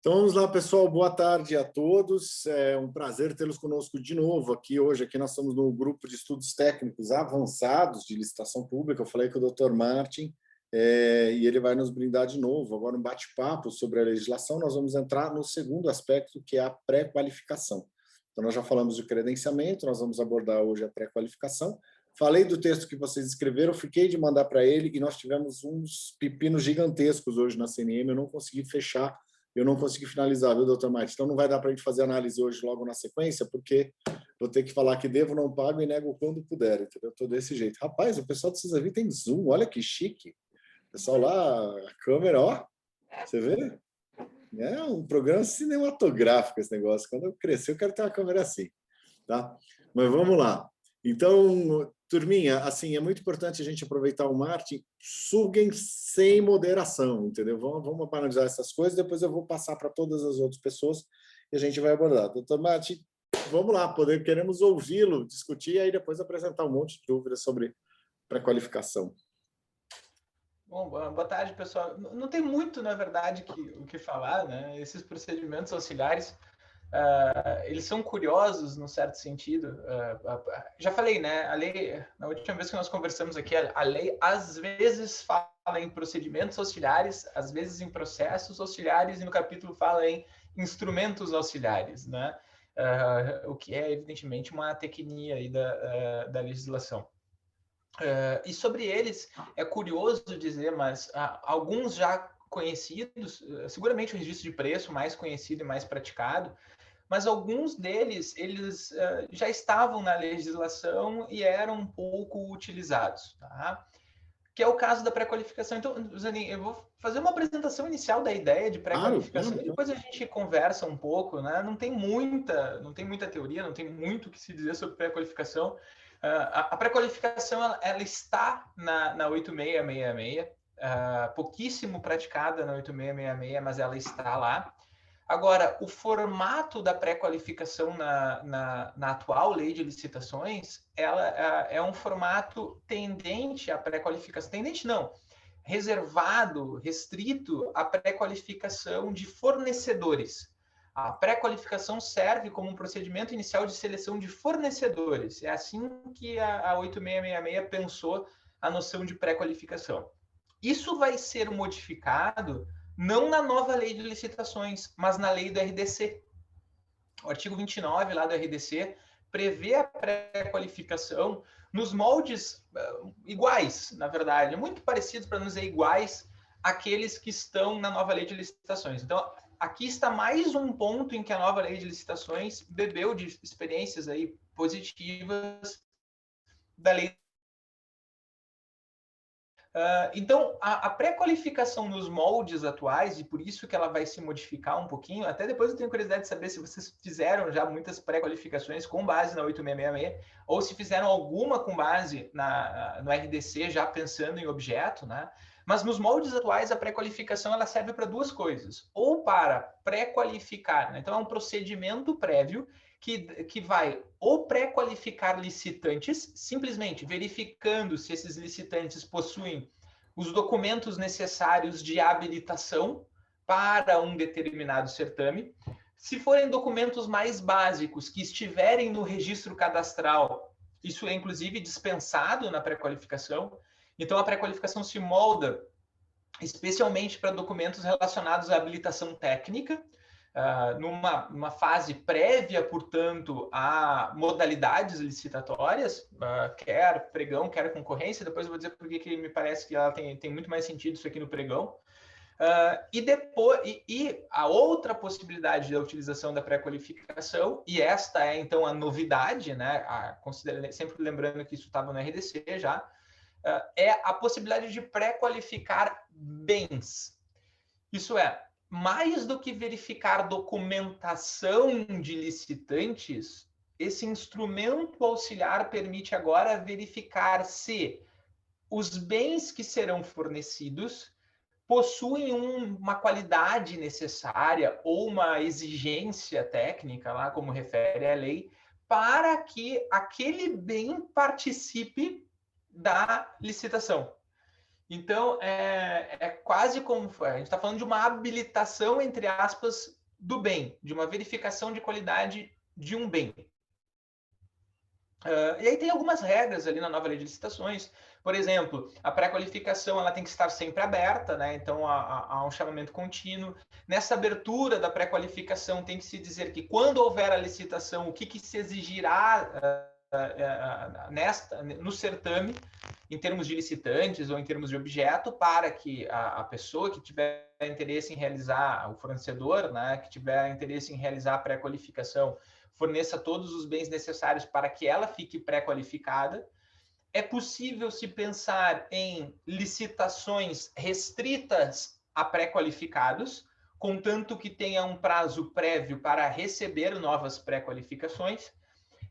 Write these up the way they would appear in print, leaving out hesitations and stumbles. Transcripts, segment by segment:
Então vamos lá, pessoal. Boa tarde a todos. É um prazer tê-los conosco de novo aqui hoje. Aqui nós estamos no grupo de estudos técnicos avançados de licitação pública. Eu falei com o Dr. Martin e ele vai nos brindar de novo. Agora um bate-papo sobre a legislação. Nós vamos entrar no segundo aspecto, que é a pré-qualificação. Então nós já falamos de credenciamento, nós vamos abordar hoje a pré-qualificação. Falei do texto que vocês escreveram, fiquei de mandar para ele e nós tivemos uns pepinos gigantescos hoje na CNM. Eu não consegui fechar. Eu não consegui finalizar, viu, doutor Martins? Então não vai dar para a gente fazer análise hoje logo na sequência, porque vou ter que falar que devo, não pago e nego quando puder, entendeu? Estou desse jeito. Rapaz, o pessoal do Cisavia tem Zoom, olha que chique. O pessoal lá, a câmera, ó, você vê? É um programa cinematográfico esse negócio. Quando eu crescer, eu quero ter uma câmera assim, tá? Mas vamos lá. Então, turminha, assim, é muito importante a gente aproveitar o Martin, suguem sem moderação, entendeu? Vamos analisar essas coisas, depois eu vou passar para todas as outras pessoas e a gente vai abordar. Doutor Martin, vamos lá, queremos ouvi-lo, discutir e aí depois apresentar um monte de dúvidas sobre pré-qualificação. Bom, boa tarde, pessoal. Não tem muito, na verdade, o que falar, né? Esses procedimentos auxiliares, eles são curiosos, num certo sentido. Já falei, né? A lei, na última vez que nós conversamos aqui, a lei às vezes fala em procedimentos auxiliares, às vezes em processos auxiliares, e no capítulo fala em instrumentos auxiliares, né? O que é, evidentemente, uma tecnia aí da legislação. E sobre eles, é curioso dizer, mas alguns já conhecidos, seguramente o registro de preço mais conhecido e mais praticado, mas alguns deles, eles já estavam na legislação e eram pouco utilizados, tá? Que é o caso da pré-qualificação. Então, Zanin, eu vou fazer uma apresentação inicial da ideia de pré-qualificação e depois a gente conversa um pouco, né? Não tem muita teoria, não tem muito o que se dizer sobre pré-qualificação. A pré-qualificação ela está na 8666, pouquíssimo praticada na 8666, mas ela está lá. Agora, o formato da pré-qualificação na atual lei de licitações, ela é um formato tendente à pré-qualificação. Tendente não, reservado, restrito à pré-qualificação de fornecedores. A pré-qualificação serve como um procedimento inicial de seleção de fornecedores. É assim que a 8666 pensou a noção de pré-qualificação. Isso vai ser modificado não na nova lei de licitações, mas na lei do RDC. O artigo 29 lá do RDC prevê a pré-qualificação nos moldes iguais, na verdade, muito parecidos, para não dizer iguais, àqueles que estão na nova lei de licitações. Então, aqui está mais um ponto em que a nova lei de licitações bebeu de experiências aí positivas da lei. Então, a pré-qualificação nos moldes atuais, e por isso que ela vai se modificar um pouquinho, até depois eu tenho curiosidade de saber se vocês fizeram já muitas pré-qualificações com base na 8666, ou se fizeram alguma com base no RDC, já pensando em objeto, né? Mas nos moldes atuais, a pré-qualificação ela serve para duas coisas. Ou para pré-qualificar, né? Então é um procedimento prévio que vai ou pré-qualificar licitantes, simplesmente verificando se esses licitantes possuem os documentos necessários de habilitação para um determinado certame. Se forem documentos mais básicos que estiverem no registro cadastral, isso é inclusive dispensado na pré-qualificação. Então a pré-qualificação se molda especialmente para documentos relacionados à habilitação técnica, numa fase prévia, portanto, a modalidades licitatórias, quer pregão, quer concorrência. Depois eu vou dizer por que me parece que ela tem muito mais sentido isso aqui no pregão. E a outra possibilidade da utilização da pré-qualificação, e esta é então a novidade, né? Sempre lembrando que isso estava no RDC já, é a possibilidade de pré-qualificar bens. Isso é, mais do que verificar documentação de licitantes, esse instrumento auxiliar permite agora verificar se os bens que serão fornecidos possuem uma qualidade necessária ou uma exigência técnica, lá como refere a lei, para que aquele bem participe da licitação. Então, é quase como... A gente está falando de uma habilitação, entre aspas, do bem, de uma verificação de qualidade de um bem. E aí tem algumas regras ali na nova lei de licitações. Por exemplo, a pré-qualificação ela tem que estar sempre aberta, né? Então há um chamamento contínuo. Nessa abertura da pré-qualificação tem que se dizer que quando houver a licitação, o que se exigirá no certame, em termos de licitantes ou em termos de objeto, para que a pessoa que tiver interesse em realizar, o fornecedor, né, que tiver interesse em realizar a pré-qualificação, forneça todos os bens necessários para que ela fique pré-qualificada. É possível se pensar em licitações restritas a pré-qualificados, contanto que tenha um prazo prévio para receber novas pré-qualificações.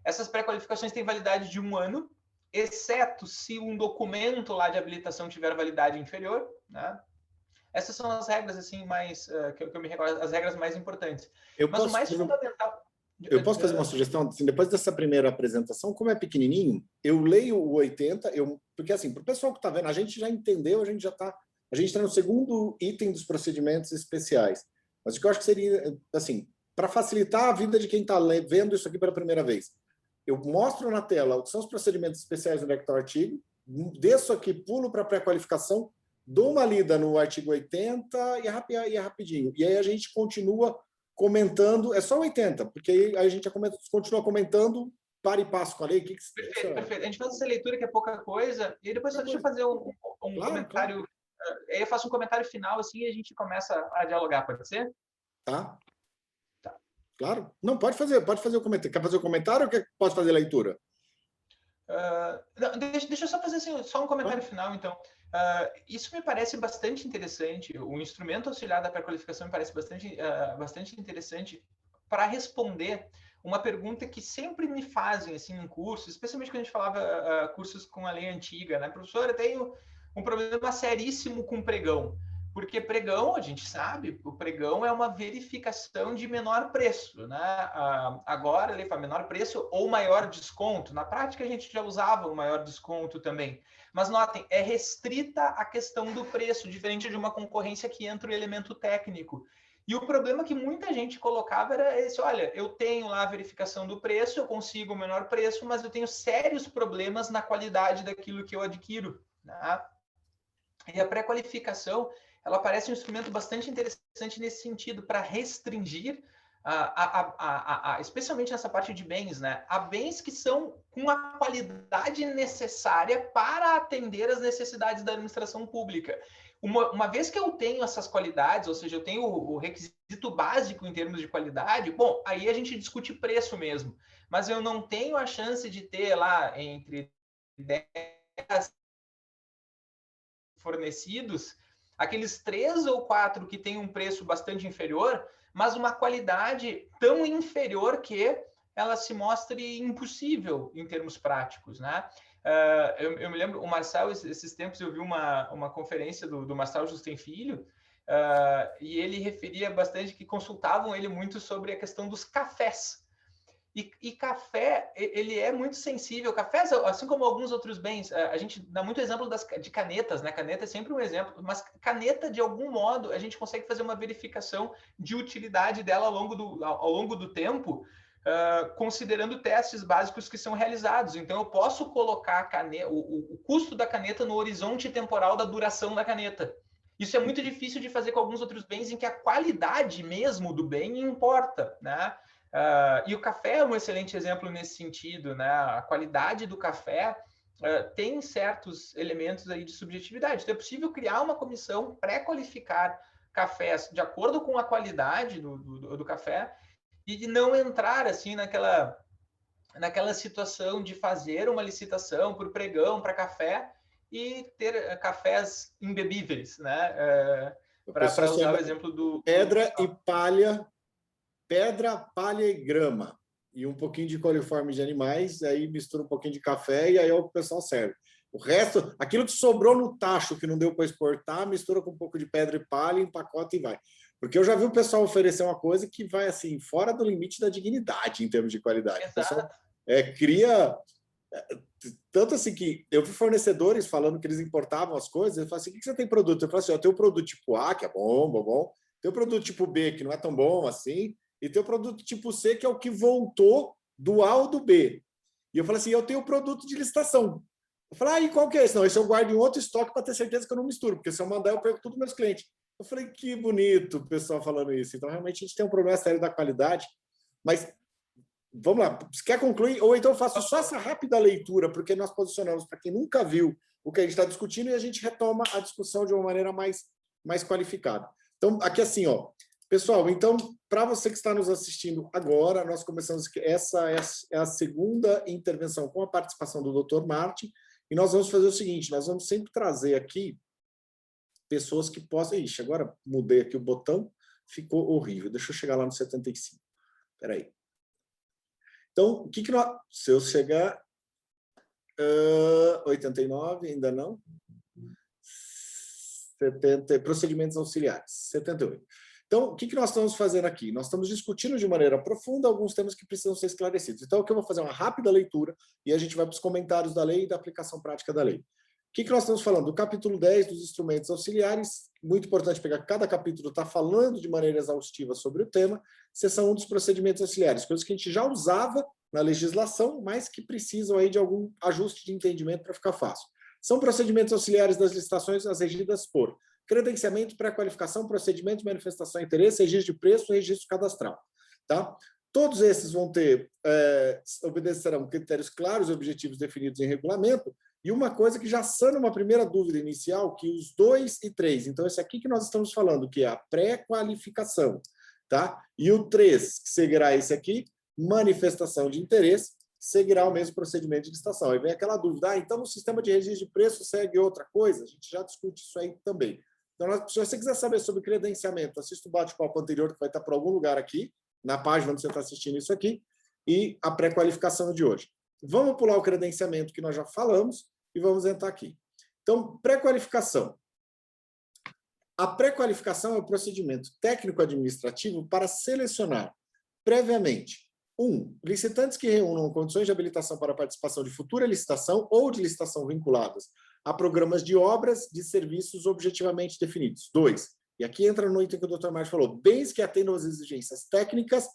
Essas pré-qualificações têm validade de 1 ano, exceto se um documento lá de habilitação tiver validade inferior, né? Essas são as regras assim mais que eu me recordo, as regras mais importantes. Mas o mais fundamental... Eu posso fazer uma sugestão? Assim, depois dessa primeira apresentação, como é pequenininho, eu leio o 80, porque assim, para o pessoal que está vendo, a gente já entendeu, a gente está no segundo item dos procedimentos especiais. Mas o que eu acho que seria, assim, para facilitar a vida de quem está vendo isso aqui pela primeira vez, eu mostro na tela o que são os procedimentos especiais onde é que está o artigo, desço aqui, pulo para a pré-qualificação, dou uma lida no artigo 80 e é rapidinho. E aí a gente continua comentando, é só 80, porque aí a gente continua comentando para e passo com a lei. Perfeito, perfeito. A gente faz essa leitura que é pouca coisa, e depois só deixa eu fazer um comentário. Claro. Aí eu faço um comentário final assim e a gente começa a dialogar, pode ser? Tá. Claro. Não, pode fazer o comentário. Quer fazer o comentário ou pode fazer a leitura? Não, deixa eu só fazer assim, só um comentário final, então. Isso me parece bastante interessante. O instrumento auxiliar da pré-qualificação me parece bastante interessante para responder uma pergunta que sempre me fazem assim, em cursos, especialmente quando a gente falava cursos com a lei antiga, né? Professor, eu tenho um problema seríssimo com pregão. Porque pregão, a gente sabe, o pregão é uma verificação de menor preço, né? Agora ele fala menor preço ou maior desconto. Na prática a gente já usava o maior desconto também. Mas notem, é restrita a questão do preço, diferente de uma concorrência que entra o elemento técnico. E o problema que muita gente colocava era esse: olha, eu tenho lá a verificação do preço, eu consigo o menor preço, mas eu tenho sérios problemas na qualidade daquilo que eu adquiro, né? E a pré-qualificação, ela parece um instrumento bastante interessante nesse sentido, para restringir, especialmente nessa parte de bens, né? A bens que são com a qualidade necessária para atender as necessidades da administração pública. Uma vez que eu tenho essas qualidades, ou seja, eu tenho o requisito básico em termos de qualidade, bom, aí a gente discute preço mesmo. Mas eu não tenho a chance de ter lá entre 10 fornecidos, aqueles 3 ou 4 que têm um preço bastante inferior, mas uma qualidade tão inferior que ela se mostre impossível em termos práticos, né? Eu me lembro, o Marçal, esses tempos eu vi uma conferência do Marçal Justem Filho, e ele referia bastante que consultavam ele muito sobre a questão dos cafés. E café, ele é muito sensível. Café, assim como alguns outros bens, a gente dá muito exemplo de canetas, né? Caneta é sempre um exemplo, mas caneta, de algum modo, a gente consegue fazer uma verificação de utilidade dela ao longo do tempo, considerando testes básicos que são realizados. Então, eu posso colocar o custo da caneta no horizonte temporal da duração da caneta. Isso é muito difícil de fazer com alguns outros bens em que a qualidade mesmo do bem importa, né? E o café é um excelente exemplo nesse sentido, né? A qualidade do café tem certos elementos aí de subjetividade. Então, é possível criar uma comissão, pré-qualificar cafés de acordo com a qualidade do café e não entrar assim naquela situação de fazer uma licitação por pregão para café e ter cafés imbebíveis, né? Para usar o exemplo do pedra e palha. Pedra, palha e grama, e um pouquinho de coliforme de animais, aí mistura um pouquinho de café e aí é o que o pessoal serve. O resto, aquilo que sobrou no tacho, que não deu para exportar, mistura com um pouco de pedra e palha, empacota e vai. Porque eu já vi o pessoal oferecer uma coisa que vai assim, fora do limite da dignidade em termos de qualidade. Exato. O pessoal cria Tanto assim que eu vi fornecedores falando que eles importavam as coisas, eu falei assim, o que você tem produto? Eu falei assim, eu tenho o produto tipo A, que é bom, bom, bom, tem o produto tipo B, que não é tão bom assim, e tem o produto tipo C, que é o que voltou do A ou do B. E eu falei assim, eu tenho o produto de licitação. Eu falei, e qual que é esse? Não, esse eu guardo em outro estoque para ter certeza que eu não misturo, porque se eu mandar, eu perco tudo dos meus clientes. Eu falei, que bonito o pessoal falando isso. Então, realmente, a gente tem um problema sério da qualidade, mas vamos lá, você quer concluir? Ou então eu faço só essa rápida leitura, porque nós posicionamos para quem nunca viu o que a gente está discutindo e a gente retoma a discussão de uma maneira mais qualificada. Então, aqui assim, ó, pessoal, então, para você que está nos assistindo agora, nós começamos, essa é a segunda intervenção com a participação do Dr. Martin, e nós vamos fazer o seguinte, nós vamos sempre trazer aqui pessoas que possam... Ixi, agora mudei aqui o botão, ficou horrível. Deixa eu chegar lá no 75. Espera aí. Então, o que nós... Se eu chegar... 89, ainda não. 70, procedimentos auxiliares, 78. Então, o que nós estamos fazendo aqui? Nós estamos discutindo de maneira profunda alguns temas que precisam ser esclarecidos. Então, aqui eu vou fazer uma rápida leitura e a gente vai para os comentários da lei e da aplicação prática da lei. O que nós estamos falando? Do capítulo 10 dos instrumentos auxiliares, muito importante pegar que cada capítulo está falando de maneira exaustiva sobre o tema, seção 1 dos procedimentos auxiliares, coisas que a gente já usava na legislação, mas que precisam aí de algum ajuste de entendimento para ficar fácil. São procedimentos auxiliares das licitações as regidas por credenciamento, pré-qualificação, procedimento de manifestação de interesse, registro de preço e registro cadastral. Tá? Todos esses vão ter, obedecerão critérios claros e objetivos definidos em regulamento, e uma coisa que já sana uma primeira dúvida inicial, que os 2 e 3, então esse aqui que nós estamos falando, que é a pré-qualificação, tá? E o 3, que seguirá esse aqui, manifestação de interesse, seguirá o mesmo procedimento de licitação. Aí vem aquela dúvida, então o sistema de registro de preço segue outra coisa? A gente já discute isso aí também. Então, se você quiser saber sobre credenciamento, assista o bate-papo anterior, que vai estar por algum lugar aqui, na página onde você está assistindo isso aqui, e a pré-qualificação de hoje. Vamos pular o credenciamento que nós já falamos e vamos entrar aqui. Então, pré-qualificação. A pré-qualificação é o procedimento técnico-administrativo para selecionar previamente 1. Licitantes que reúnam condições de habilitação para participação de futura licitação ou de licitação vinculadas a programas de obras de serviços objetivamente definidos. 2. E aqui entra no item que o Dr. Martin falou, bens que atendam às exigências técnicas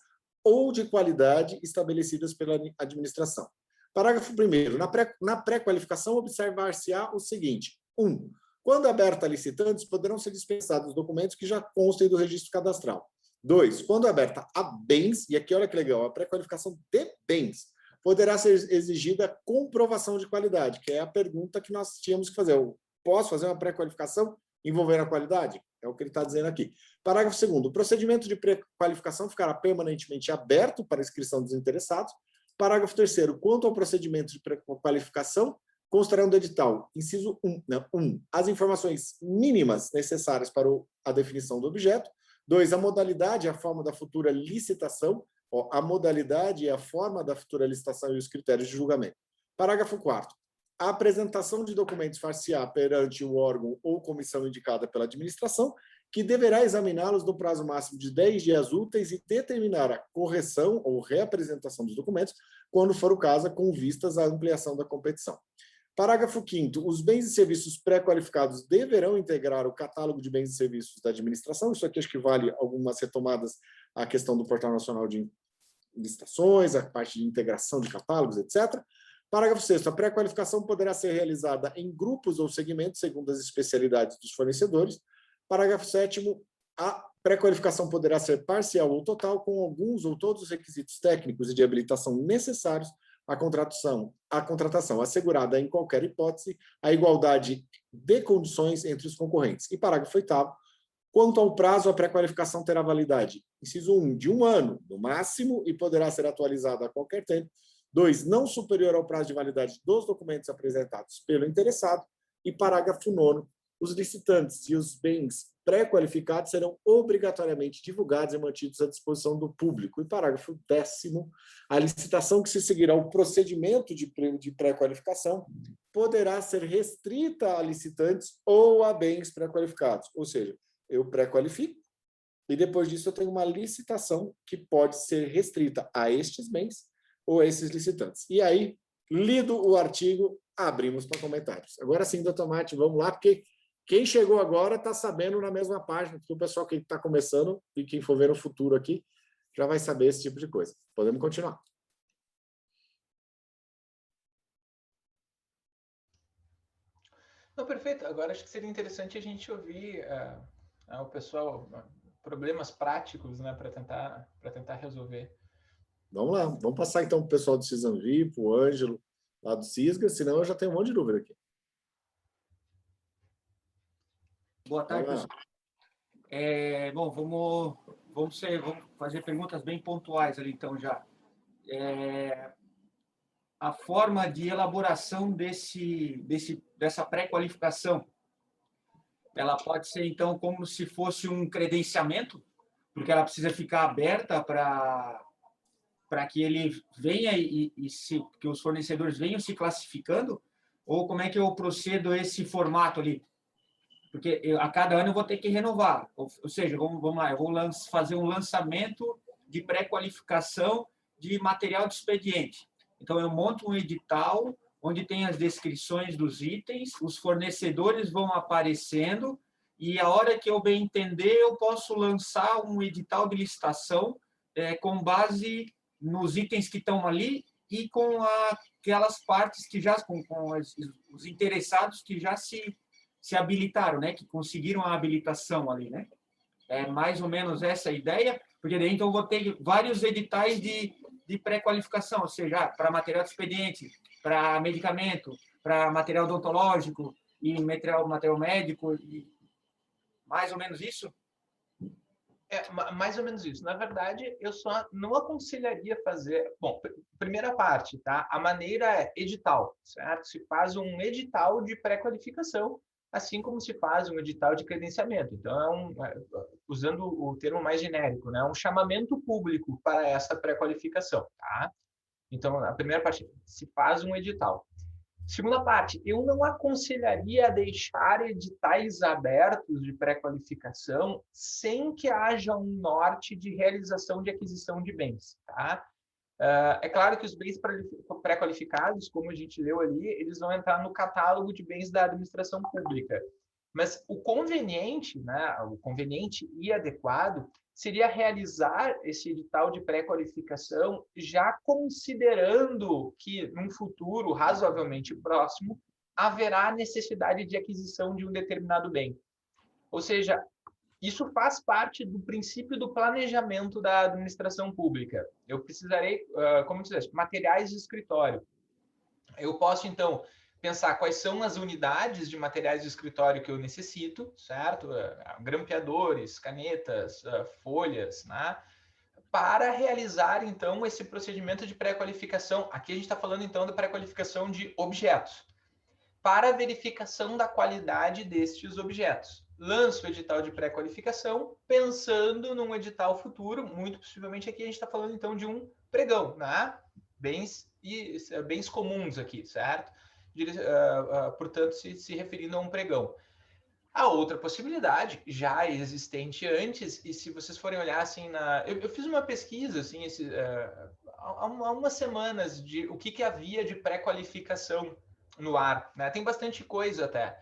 ou de qualidade estabelecidas pela administração. Parágrafo 1º. Na pré-qualificação, observar-se-á o seguinte. 1. Quando aberta a licitantes, poderão ser dispensados documentos que já constem do registro cadastral. 2. Quando aberta a bens, e aqui olha que legal, a pré-qualificação de bens, poderá ser exigida comprovação de qualidade, que é a pergunta que nós tínhamos que fazer. Eu posso fazer uma pré-qualificação envolvendo a qualidade? É o que ele está dizendo aqui. Parágrafo 2º. O procedimento de pré-qualificação ficará permanentemente aberto para inscrição dos interessados. Parágrafo 3º. Quanto ao procedimento de pré-qualificação, constarão do edital, inciso 1, as informações mínimas necessárias para a definição do objeto. 2, a modalidade e a forma da futura licitação. A modalidade e a forma da futura licitação e os critérios de julgamento. Parágrafo 4º. A apresentação de documentos far-se-á perante o órgão ou comissão indicada pela administração, que deverá examiná-los no prazo máximo de 10 dias úteis e determinar a correção ou reapresentação dos documentos, quando for o caso, com vistas à ampliação da competição. Parágrafo 5º. Os bens e serviços pré-qualificados deverão integrar o catálogo de bens e serviços da administração. Isso aqui acho que vale algumas retomadas à questão do Portal Nacional de Licitações, a parte de integração de catálogos, etc. Parágrafo 6º. A pré-qualificação poderá ser realizada em grupos ou segmentos, segundo as especialidades dos fornecedores. Parágrafo 7º. A pré-qualificação poderá ser parcial ou total, com alguns ou todos os requisitos técnicos e de habilitação necessários à contratação, assegurada em qualquer hipótese a igualdade de condições entre os concorrentes. E parágrafo 8º. Quanto ao prazo, a pré-qualificação terá validade, inciso 1, de 1 ano, no máximo, e poderá ser atualizada a qualquer tempo. 2, não superior ao prazo de validade dos documentos apresentados pelo interessado. E parágrafo 9º, os licitantes e os bens pré-qualificados serão obrigatoriamente divulgados e mantidos à disposição do público. E parágrafo 10º, a licitação que se seguirá ao procedimento de pré-qualificação poderá ser restrita a licitantes ou a bens pré-qualificados. Ou seja, eu pré-qualifico e depois disso eu tenho uma licitação que pode ser restrita a estes bens ou a esses licitantes. E aí, Lido o artigo, abrimos para comentários. Agora sim, doutor Mate, vamos lá, porque quem chegou agora está sabendo na mesma página, porque o pessoal que está começando e quem for ver no futuro aqui já vai saber esse tipo de coisa. Podemos continuar. Não, perfeito. Agora acho que seria interessante a gente ouvir o pessoal, problemas práticos, né, para tentar resolver. Vamos lá, vamos passar então para o pessoal do Cisanvi, para o Ângelo, lá do Cisga, senão eu já tenho um monte de dúvida aqui. Boa tarde, pessoal. Bom, vamos fazer perguntas bem pontuais ali, então, já. A forma de elaboração dessa pré-qualificação, ela pode ser, então, como se fosse um credenciamento, porque ela precisa ficar aberta para que ele venha que os fornecedores venham se classificando, ou como é que eu procedo esse formato ali? Porque a cada ano eu vou ter que renovar. Ou seja, vamos lá, eu vou fazer um lançamento de pré-qualificação de material de expediente. Então, eu monto um edital onde tem as descrições dos itens, os fornecedores vão aparecendo e a hora que eu bem entender, eu posso lançar um edital de licitação com base nos itens que estão ali e com aquelas partes que já, com os interessados que já se habilitaram, né? Que conseguiram a habilitação ali, né? É mais ou menos essa a ideia, porque daí então eu vou ter vários editais de pré-qualificação, ou seja, para material de expediente, para medicamento, para material odontológico e material médico, e mais ou menos isso? Mais ou menos isso. Na verdade, eu só não aconselharia fazer... Bom, primeira parte, tá? A maneira é edital, certo? Se faz um edital de pré-qualificação, assim como se faz um edital de credenciamento. Então, usando o termo mais genérico, né? Um chamamento público para essa pré-qualificação, tá? Então, a primeira parte, se faz um edital. Segunda parte, eu não aconselharia a deixar editais abertos de pré-qualificação sem que haja um norte de realização de aquisição de bens, tá? É claro que os bens pré-qualificados, como a gente leu ali, eles vão entrar no catálogo de bens da administração pública. Mas o conveniente, né, o conveniente e adequado seria realizar esse edital de pré-qualificação já considerando que, num futuro razoavelmente próximo, haverá necessidade de aquisição de um determinado bem. Ou seja, isso faz parte do princípio do planejamento da administração pública. Eu precisarei, como dizer, materiais de escritório. Eu posso, então, pensar quais são as unidades de materiais de escritório que eu necessito, certo? Grampeadores, canetas, folhas, né? Para realizar, então, esse procedimento de pré-qualificação. Aqui a gente está falando, então, da pré-qualificação de objetos. Para a verificação da qualidade destes objetos. Lanço o edital de pré-qualificação, pensando num edital futuro, muito possivelmente aqui a gente está falando, então, de um pregão, né? Bens comuns aqui, certo? Portanto, se referindo a um pregão. A outra possibilidade, já existente antes, e se vocês forem olhar assim, eu fiz uma pesquisa assim, há umas semanas de o que havia de pré-qualificação no ar, né? Tem bastante coisa até.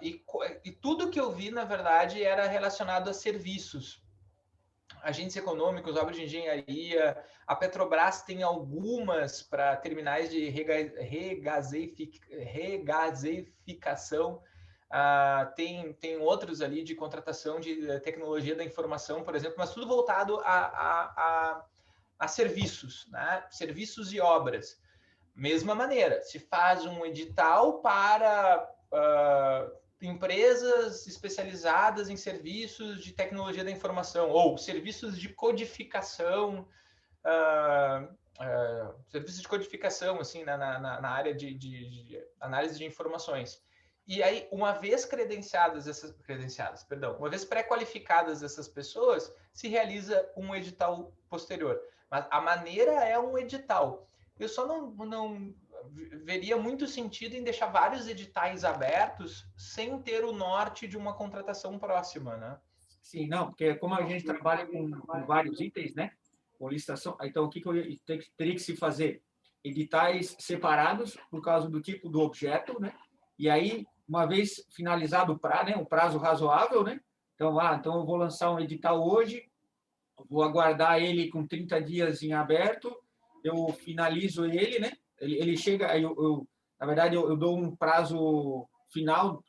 E tudo que eu vi, na verdade, era relacionado a serviços. Agentes econômicos, obras de engenharia, a Petrobras tem algumas para terminais de regasificação, tem outros ali de contratação de tecnologia da informação, por exemplo, mas tudo voltado a serviços, né? Serviços e obras. Mesma maneira, se faz um edital para empresas especializadas em serviços de tecnologia da informação ou serviços de codificação, serviços de codificação assim na área de análise de informações. E aí, uma vez uma vez pré-qualificadas essas pessoas, se realiza um edital posterior. Mas a maneira é um edital. Eu só não veria muito sentido em deixar vários editais abertos sem ter o norte de uma contratação próxima, né? Sim, não, porque como a gente trabalha com vários itens, né? Com licitação, então o que eu teria que se fazer? editais separados por causa do tipo do objeto, né? E aí, uma vez finalizado o prazo, né, um prazo razoável, né? Então eu vou lançar um edital hoje, vou aguardar ele com 30 dias em aberto, eu finalizo ele, né? Ele chega, na verdade, eu dou um prazo final,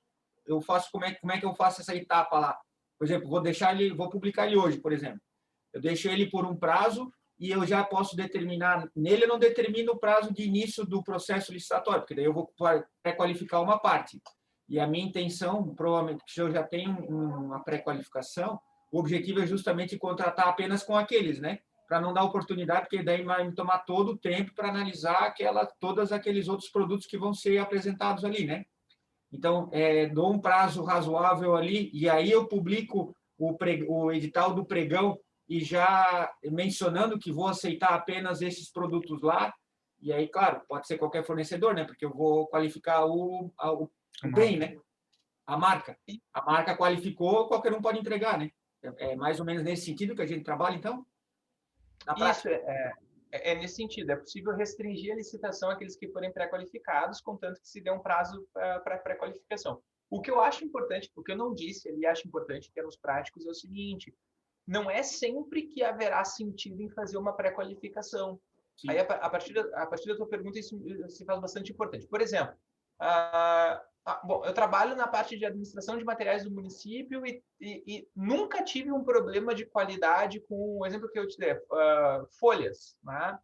eu faço como é que eu faço essa etapa lá? Por exemplo, vou publicar ele hoje, por exemplo. Eu deixo ele por um prazo e eu já posso determinar, nele eu não determino o prazo de início do processo licitatório, porque daí eu vou pré-qualificar uma parte. E a minha intenção, provavelmente, se eu já tenho uma pré-qualificação, o objetivo é justamente contratar apenas com aqueles, né? Para não dar oportunidade, porque daí vai me tomar todo o tempo para analisar todos aqueles outros produtos que vão ser apresentados ali, né? Então, dou um prazo razoável ali, e aí eu publico o edital do pregão, e já mencionando que vou aceitar apenas esses produtos lá, e aí, claro, pode ser qualquer fornecedor, né? Porque eu vou qualificar o bem, né? A marca. A marca qualificou, qualquer um pode entregar, né? É mais ou menos nesse sentido que a gente trabalha, então? Isso, é nesse sentido. É possível restringir a licitação àqueles que forem pré-qualificados, contanto que se dê um prazo para pré-qualificação. O que eu acho importante, o que eu não disse ali, acho importante em termos práticos, é o seguinte: não é sempre que haverá sentido em fazer uma pré-qualificação. Aí, a partir da tua pergunta, isso se faz bastante importante. Por exemplo, bom, eu trabalho na parte de administração de materiais do município e nunca tive um problema de qualidade com o exemplo que eu te dei, folhas, né?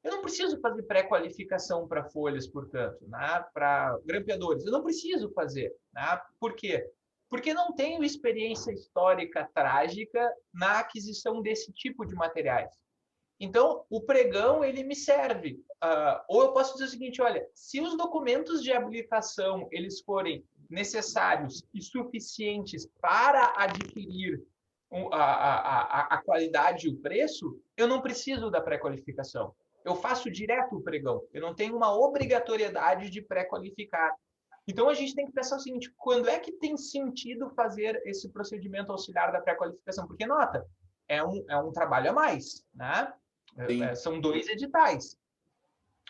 Eu não preciso fazer pré-qualificação para folhas, portanto, né? Para grampeadores. Eu não preciso fazer. Né? Por quê? Porque não tenho experiência histórica trágica na aquisição desse tipo de materiais. Então, o pregão, ele me serve. Ou eu posso dizer o seguinte, olha, se os documentos de habilitação eles forem necessários e suficientes para adquirir a qualidade e o preço, eu não preciso da pré-qualificação. Eu faço direto o pregão. Eu não tenho uma obrigatoriedade de pré-qualificar. Então, a gente tem que pensar o seguinte, quando é que tem sentido fazer esse procedimento auxiliar da pré-qualificação? Porque, nota, é um trabalho a mais, né? São 2 editais.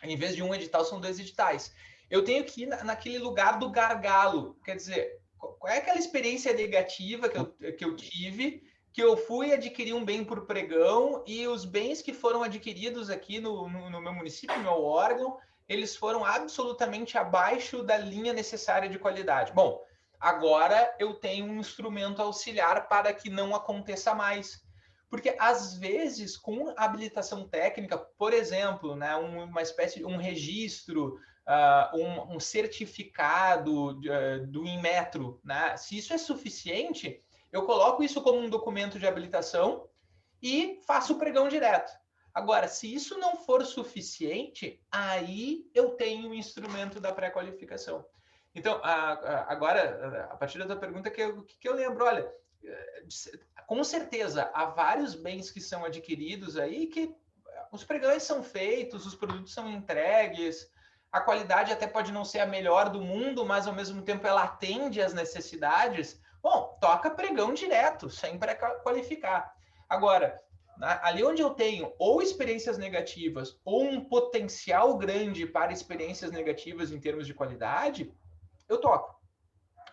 Em vez de um edital, são 2 editais. Eu tenho que ir naquele lugar do gargalo. Quer dizer, qual é aquela experiência negativa que eu tive, que eu fui adquirir um bem por pregão e os bens que foram adquiridos aqui no meu município, no meu órgão, eles foram absolutamente abaixo da linha necessária de qualidade. Bom, agora eu tenho um instrumento auxiliar para que não aconteça mais. Porque, às vezes, com habilitação técnica, por exemplo, né, uma espécie de um registro, um certificado do Inmetro, né, se isso é suficiente, eu coloco isso como um documento de habilitação e faço o pregão direto. Agora, se isso não for suficiente, aí eu tenho o instrumento da pré-qualificação. Então, agora, a partir da tua pergunta, que eu lembro, olha, com certeza, há vários bens que são adquiridos aí que os pregões são feitos, os produtos são entregues, a qualidade até pode não ser a melhor do mundo, mas ao mesmo tempo ela atende às necessidades. Bom, toca pregão direto, sem pré-qualificar. Agora, ali onde eu tenho ou experiências negativas ou um potencial grande para experiências negativas em termos de qualidade, eu toco.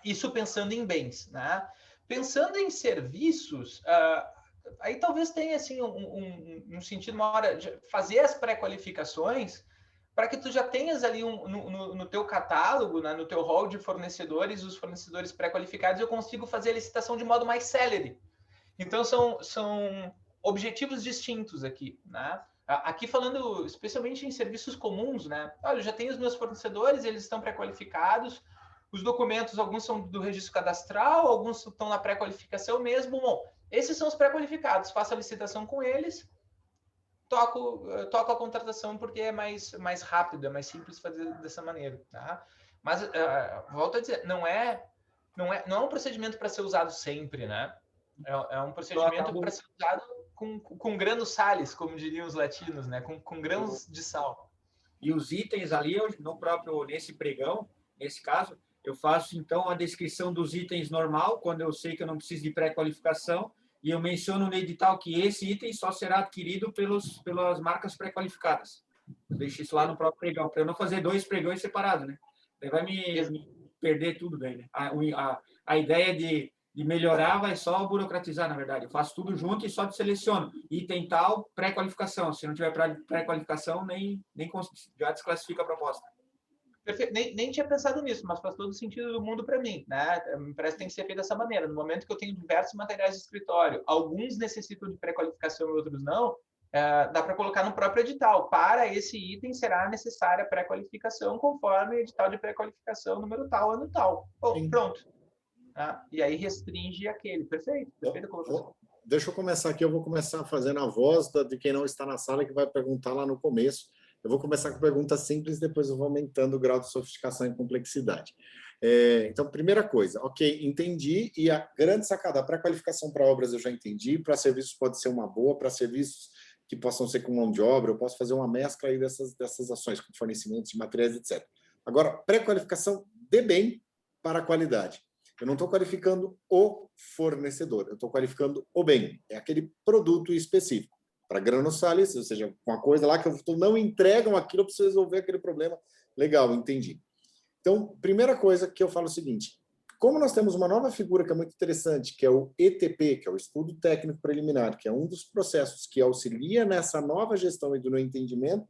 Isso pensando em bens, né? Pensando em serviços, aí talvez tenha assim, um sentido, uma hora de fazer as pré-qualificações para que tu já tenhas ali no teu catálogo, né, no teu hall de fornecedores, os fornecedores pré-qualificados, eu consigo fazer a licitação de modo mais célere. Então, são objetivos distintos aqui, né? Aqui falando especialmente em serviços comuns, né? Olha, eu já tenho os meus fornecedores, eles estão pré-qualificados, os documentos, alguns são do registro cadastral, alguns estão na pré-qualificação mesmo. Bom, esses são os pré-qualificados. Faço a licitação com eles, toco a contratação porque é mais rápido, é mais simples fazer dessa maneira. Tá? Mas, volto a dizer, não é um procedimento para ser usado sempre, né? É um procedimento para ser usado com grãos sales, como diriam os latinos, né? Com grãos de sal. E os itens ali, nesse pregão, nesse caso, eu faço, então, a descrição dos itens normal, quando eu sei que eu não preciso de pré-qualificação, e eu menciono no edital que esse item só será adquirido pelas marcas pré-qualificadas. Eu deixo isso lá no próprio pregão, para eu não fazer 2 pregões separados, né? Daí vai me perder tudo daí, né? A ideia de melhorar vai só burocratizar, na verdade. Eu faço tudo junto e só seleciono. Item tal, pré-qualificação. Se não tiver pré-qualificação, nem já desclassifica a proposta. Perfeito. Nem tinha pensado nisso, mas faz todo sentido do mundo para mim, né? Me parece que tem que ser feito dessa maneira. No momento que eu tenho diversos materiais de escritório, alguns necessitam de pré-qualificação e outros não, dá para colocar no próprio edital. Para esse item será necessária pré-qualificação conforme edital de pré-qualificação número tal, ano tal. Pronto. E aí restringe aquele. Perfeito. Perfeita colocação. Deixa eu começar aqui. Eu vou começar fazendo a voz de quem não está na sala, que vai perguntar lá no começo. Eu vou começar com perguntas simples, depois eu vou aumentando o grau de sofisticação e complexidade. Então, primeira coisa, ok, entendi, e a grande sacada, a pré-qualificação para obras eu já entendi, para serviços pode ser uma boa, para serviços que possam ser com mão de obra, eu posso fazer uma mescla aí dessas ações, com fornecimentos de materiais, etc. Agora, pré-qualificação de bem para a qualidade. Eu não estou qualificando o fornecedor, eu estou qualificando o bem, é aquele produto específico. Para Granosales, ou seja, uma coisa lá que não entregam aquilo para você resolver aquele problema. Legal, entendi. Então, primeira coisa que eu falo é o seguinte, como nós temos uma nova figura que é muito interessante, que é o ETP, que é o Estudo Técnico Preliminar, que é um dos processos que auxilia nessa nova gestão e do entendimento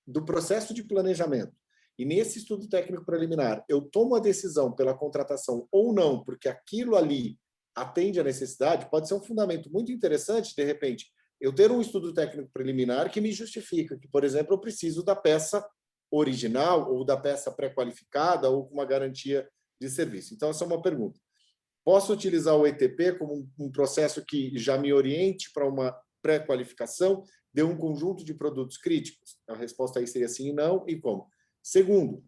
do processo de planejamento. E nesse Estudo Técnico Preliminar, eu tomo a decisão pela contratação ou não, porque aquilo ali atende à necessidade, pode ser um fundamento muito interessante, de repente, eu ter um estudo técnico preliminar que me justifica que, por exemplo, eu preciso da peça original ou da peça pré-qualificada ou com uma garantia de serviço. Então, essa é uma pergunta. Posso utilizar o ETP como um processo que já me oriente para uma pré-qualificação de um conjunto de produtos críticos? A resposta aí seria sim e não, e como? Segundo,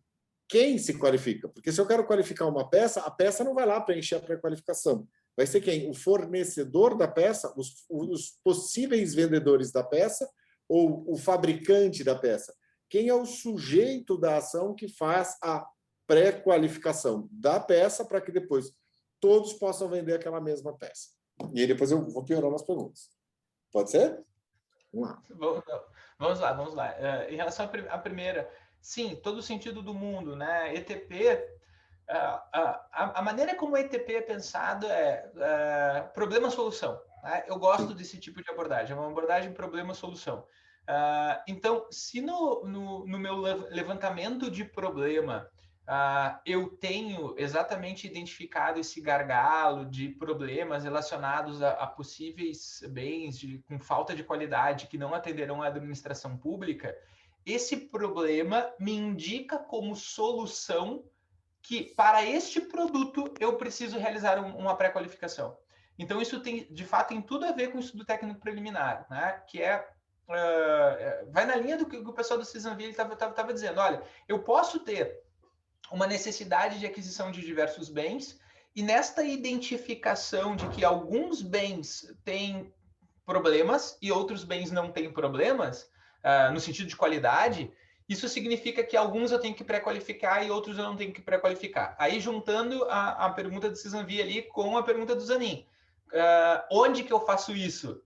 quem se qualifica? Porque se eu quero qualificar uma peça, a peça não vai lá preencher a pré-qualificação. Vai ser quem? O fornecedor da peça, os possíveis vendedores da peça ou o fabricante da peça? Quem é o sujeito da ação que faz a pré-qualificação da peça para que depois todos possam vender aquela mesma peça? E aí depois eu vou piorando as perguntas. Pode ser? Vamos lá. Vamos lá. Em relação à primeira, sim, todo o sentido do mundo, né? ETP... A maneira como o ETP é pensado é problema-solução. Né? Eu gosto desse tipo de abordagem, é uma abordagem problema-solução. Então, se no meu levantamento de problema eu tenho exatamente identificado esse gargalo de problemas relacionados a possíveis bens com falta de qualidade que não atenderão à administração pública, esse problema me indica como solução que para este produto eu preciso realizar uma pré-qualificação. Então, isso de fato tem tudo a ver com o estudo técnico preliminar, né? Que vai na linha do que o pessoal do Cisanville estava dizendo. Olha, eu posso ter uma necessidade de aquisição de diversos bens e nesta identificação de que alguns bens têm problemas e outros bens não têm problemas, no sentido de qualidade, isso significa que alguns eu tenho que pré-qualificar e outros eu não tenho que pré-qualificar. Aí, juntando a pergunta do Cisanville ali com a pergunta do Zanin. Onde que eu faço isso?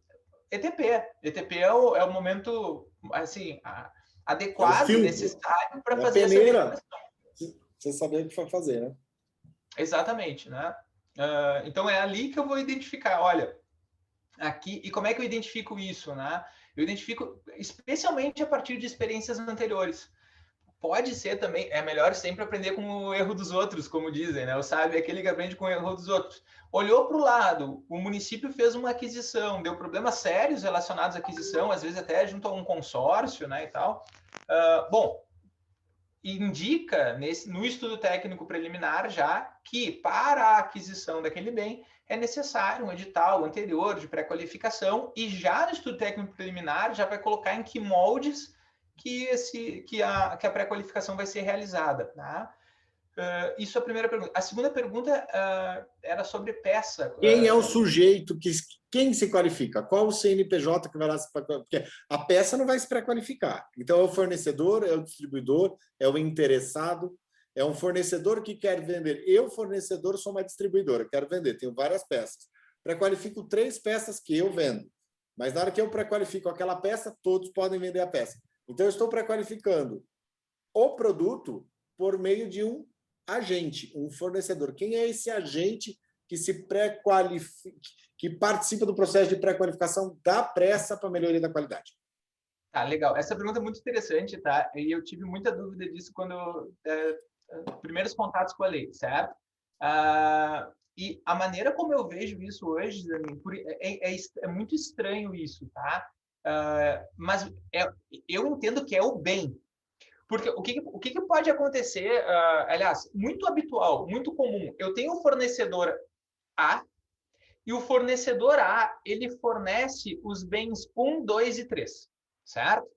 ETP. ETP é o momento assim, adequado, necessário para fazer essa verificação. Você saber o que vai fazer, né? Exatamente, né? Então, é ali que eu vou identificar. Olha, aqui... E como é que eu identifico isso, né? Eu identifico especialmente a partir de experiências anteriores. Pode ser também, é melhor sempre aprender com o erro dos outros, como dizem, né? O sábio é aquele que aprende com o erro dos outros. Olhou para o lado, o município fez uma aquisição, deu problemas sérios relacionados à aquisição, às vezes até junto a um consórcio, né, e tal. Bom, indica no estudo técnico preliminar já que para a aquisição daquele bem é necessário um edital anterior de pré-qualificação e já no estudo técnico preliminar já vai colocar em que moldes que a pré-qualificação vai ser realizada. Tá? Isso é a primeira pergunta. A segunda pergunta era sobre peça. Quem é o sujeito quem se qualifica? Qual o CNPJ que vai lá se qualificar? Porque a peça não vai se pré-qualificar. Então, é o fornecedor, é o distribuidor, é o interessado, é um fornecedor que quer vender. Eu, fornecedor, sou uma distribuidora, quero vender, tenho várias peças. Pré-qualifico 3 peças que eu vendo. Mas na hora que eu pré-qualifico aquela peça, todos podem vender a peça. Então, eu estou pré-qualificando o produto por meio de um agente, um fornecedor. Quem é esse agente que se pré-qualifica, que participa do processo de pré-qualificação da pressa para melhoria da qualidade? Tá, legal. Essa pergunta é muito interessante, tá? E eu tive muita dúvida disso quando primeiros contatos com a lei, certo? E a maneira como eu vejo isso hoje, é muito estranho isso, tá? Mas eu entendo que é o bem. Porque o que pode acontecer, aliás, muito habitual, muito comum, eu tenho um fornecedor A, e o fornecedor A, ele fornece os bens 1, 2 e 3, certo?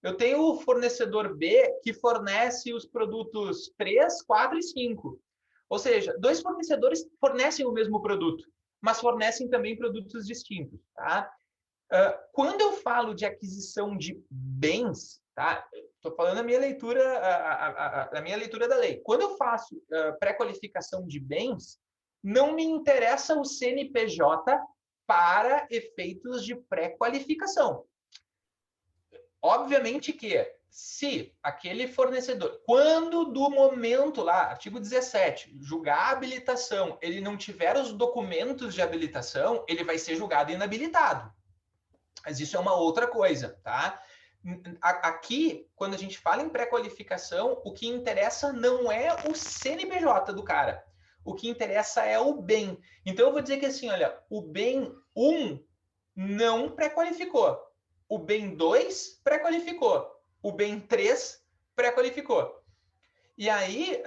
Eu tenho o fornecedor B, que fornece os produtos 3, 4 e 5. Ou seja, dois fornecedores fornecem o mesmo produto, mas fornecem também produtos distintos, tá? Quando eu falo de aquisição de bens, tá? Estou falando a minha leitura, a minha leitura da lei. Quando eu faço pré-qualificação de bens, não me interessa o CNPJ para efeitos de pré-qualificação. Obviamente que se aquele fornecedor, quando do momento lá, artigo 17, julgar a habilitação, ele não tiver os documentos de habilitação, ele vai ser julgado inabilitado. Mas isso é uma outra coisa, tá? Aqui, quando a gente fala em pré-qualificação, o que interessa não é o CNPJ do cara. O que interessa é o bem. Então, eu vou dizer que assim, olha, o bem 1 não pré-qualificou. O bem 2 pré-qualificou. O bem 3 pré-qualificou. E aí,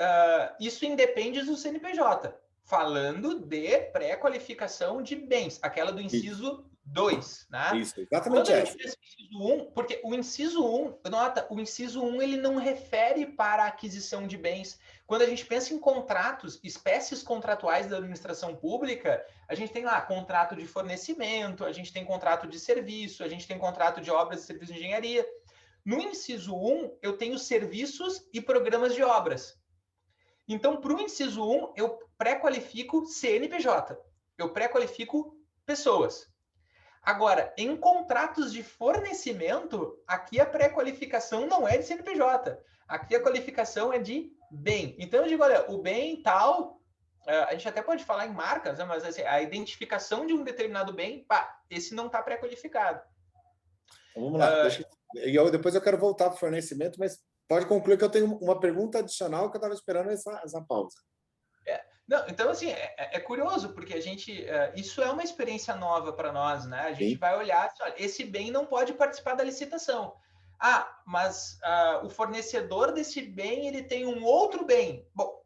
isso independe do CNPJ. Falando de pré-qualificação de bens, aquela do inciso 2, né? Isso, exatamente. Quando a gente pensa no inciso 1, porque o inciso 1, nota, o inciso 1 ele não refere para a aquisição de bens. Quando a gente pensa em contratos, espécies contratuais da administração pública, a gente tem lá contrato de fornecimento, a gente tem contrato de serviço, a gente tem contrato de obras e serviços de engenharia. No inciso 1, eu tenho serviços e programas de obras. Então, para o inciso 1, eu pré-qualifico CNPJ. Eu pré-qualifico pessoas. Agora, em contratos de fornecimento, aqui a pré-qualificação não é de CNPJ. Aqui a qualificação é de bem. Então, eu digo, olha, o bem tal, a gente até pode falar em marcas, né, mas assim, a identificação de um determinado bem, esse não está pré-qualificado. Então, vamos lá. Depois eu quero voltar para o fornecimento, mas pode concluir que eu tenho uma pergunta adicional que eu estava esperando essa pausa. Não, então, assim, é curioso, porque a gente... isso é uma experiência nova para nós, né? A gente vai olhar, olha, esse bem não pode participar da licitação. Mas o fornecedor desse bem, ele tem um outro bem. Bom,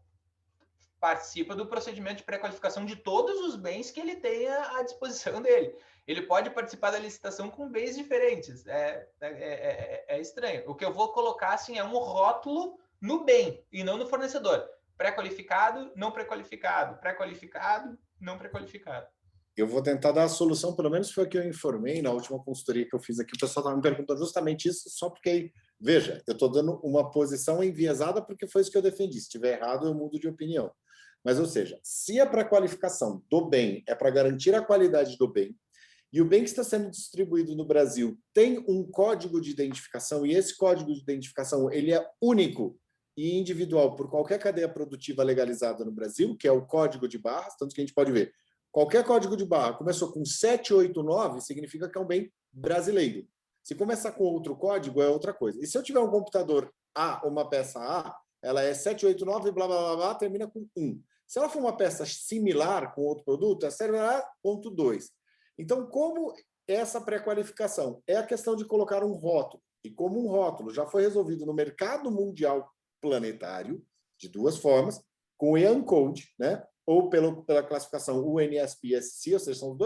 participa do procedimento de pré-qualificação de todos os bens que ele tenha à disposição dele. Ele pode participar da licitação com bens diferentes. É estranho. O que eu vou colocar, assim, é um rótulo no bem e não no fornecedor. Pré-qualificado, não pré-qualificado. Pré-qualificado, não pré-qualificado. Eu vou tentar dar a solução, pelo menos foi o que eu informei na última consultoria que eu fiz aqui. O pessoal estava me perguntando justamente isso, só porque, veja, eu estou dando uma posição enviesada porque foi isso que eu defendi. Se estiver errado, eu mudo de opinião. Mas, ou seja, se a pré-qualificação do bem é para garantir a qualidade do bem, e o bem que está sendo distribuído no Brasil tem um código de identificação, e esse código de identificação ele é único e individual por qualquer cadeia produtiva legalizada no Brasil, que é o código de barras, tanto que a gente pode ver. Qualquer código de barra começou com 789, significa que é um bem brasileiro. Se começar com outro código, é outra coisa. E se eu tiver um computador A, uma peça A, ela é 789, blá, blá, blá, blá, termina com 1. Se ela for uma peça similar com outro produto, é 0,2. Então, como essa pré-qualificação? É a questão de colocar um rótulo. E como um rótulo já foi resolvido no mercado mundial planetário, de duas formas, com o EAN Code, né? Ou pela classificação UNSP-SC, ou seja, são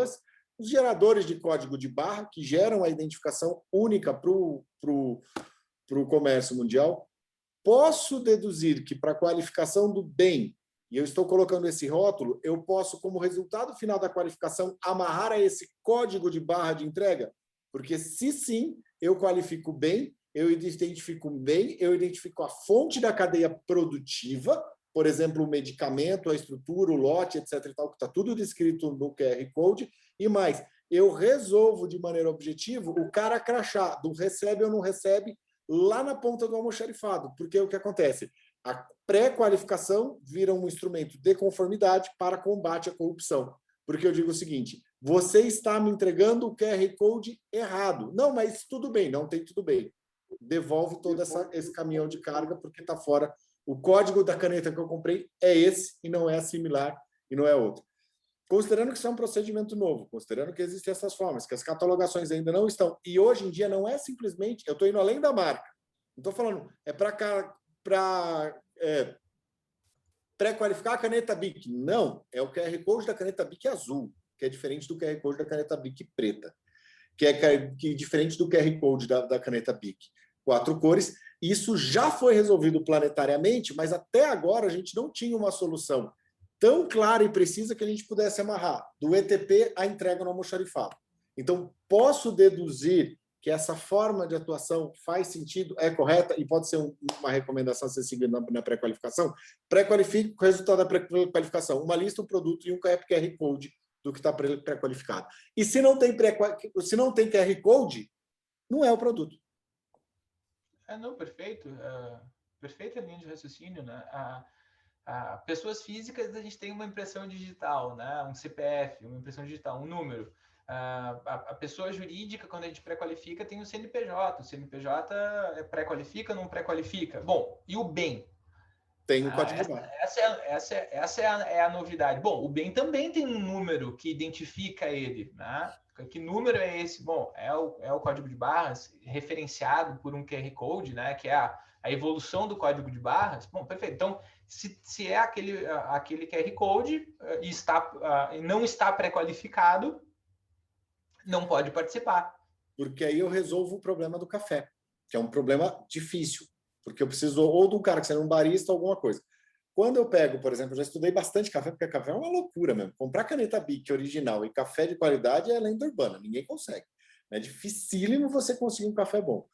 os geradores de código de barra que geram a identificação única para o comércio mundial. Posso deduzir que para a qualificação do bem, e eu estou colocando esse rótulo, eu posso, como resultado final da qualificação, amarrar a esse código de barra de entrega? Porque se sim, eu qualifico bem, eu identifico a fonte da cadeia produtiva, por exemplo, o medicamento, a estrutura, o lote, etc. e tal, que está tudo descrito no QR Code, e mais, eu resolvo de maneira objetiva o cara crachá, do recebe ou não recebe, lá na ponta do almoxarifado, porque o que acontece? A pré-qualificação vira um instrumento de conformidade para combate à corrupção. Porque eu digo o seguinte, você está me entregando o QR Code errado. Não, mas tudo bem, não tem tudo bem. Devolve todo esse caminhão de carga porque está fora. O código da caneta que eu comprei é esse e não é similar e não é outro. Considerando que isso é um procedimento novo, considerando que existem essas formas, que as catalogações ainda não estão, e hoje em dia não é simplesmente, eu estou indo além da marca, não estou falando, é para pré-qualificar a caneta BIC. Não, é o QR Code da caneta BIC azul, que é diferente do QR Code da caneta BIC preta, que é diferente do QR Code da caneta BIC. 4 cores. Isso já foi resolvido planetariamente, mas até agora a gente não tinha uma solução tão clara e precisa que a gente pudesse amarrar do ETP à entrega no almoxarifado. Então, posso deduzir que essa forma de atuação faz sentido, é correta e pode ser uma recomendação a ser seguida na pré-qualificação? Pré-qualifique o resultado da pré-qualificação, uma lista, um produto e um QR Code do que está pré-qualificado. E se não tem QR Code, não é o produto. Não, perfeito. Perfeita linha de raciocínio, né? Pessoas físicas, a gente tem uma impressão digital, né? Um CPF, uma impressão digital, um número. A pessoa jurídica, quando a gente pré-qualifica, tem o CNPJ. O CNPJ pré-qualifica, não pré-qualifica. Bom, e o bem? Tem o código de barra. Essa é a novidade. Bom, o bem também tem um número que identifica ele, né? Que número é esse? Bom, é o código de barras referenciado por um QR Code, né? Que é a evolução do código de barras. Bom, perfeito. Então, se é aquele QR Code e não está pré-qualificado, não pode participar. Porque aí eu resolvo o problema do café, que é um problema difícil, porque eu preciso ou de um cara que seja um barista ou alguma coisa. Quando eu pego, por exemplo, eu já estudei bastante café, porque café é uma loucura mesmo. Comprar caneta BIC original e café de qualidade é lenda urbana, ninguém consegue. É dificílimo você conseguir um café bom.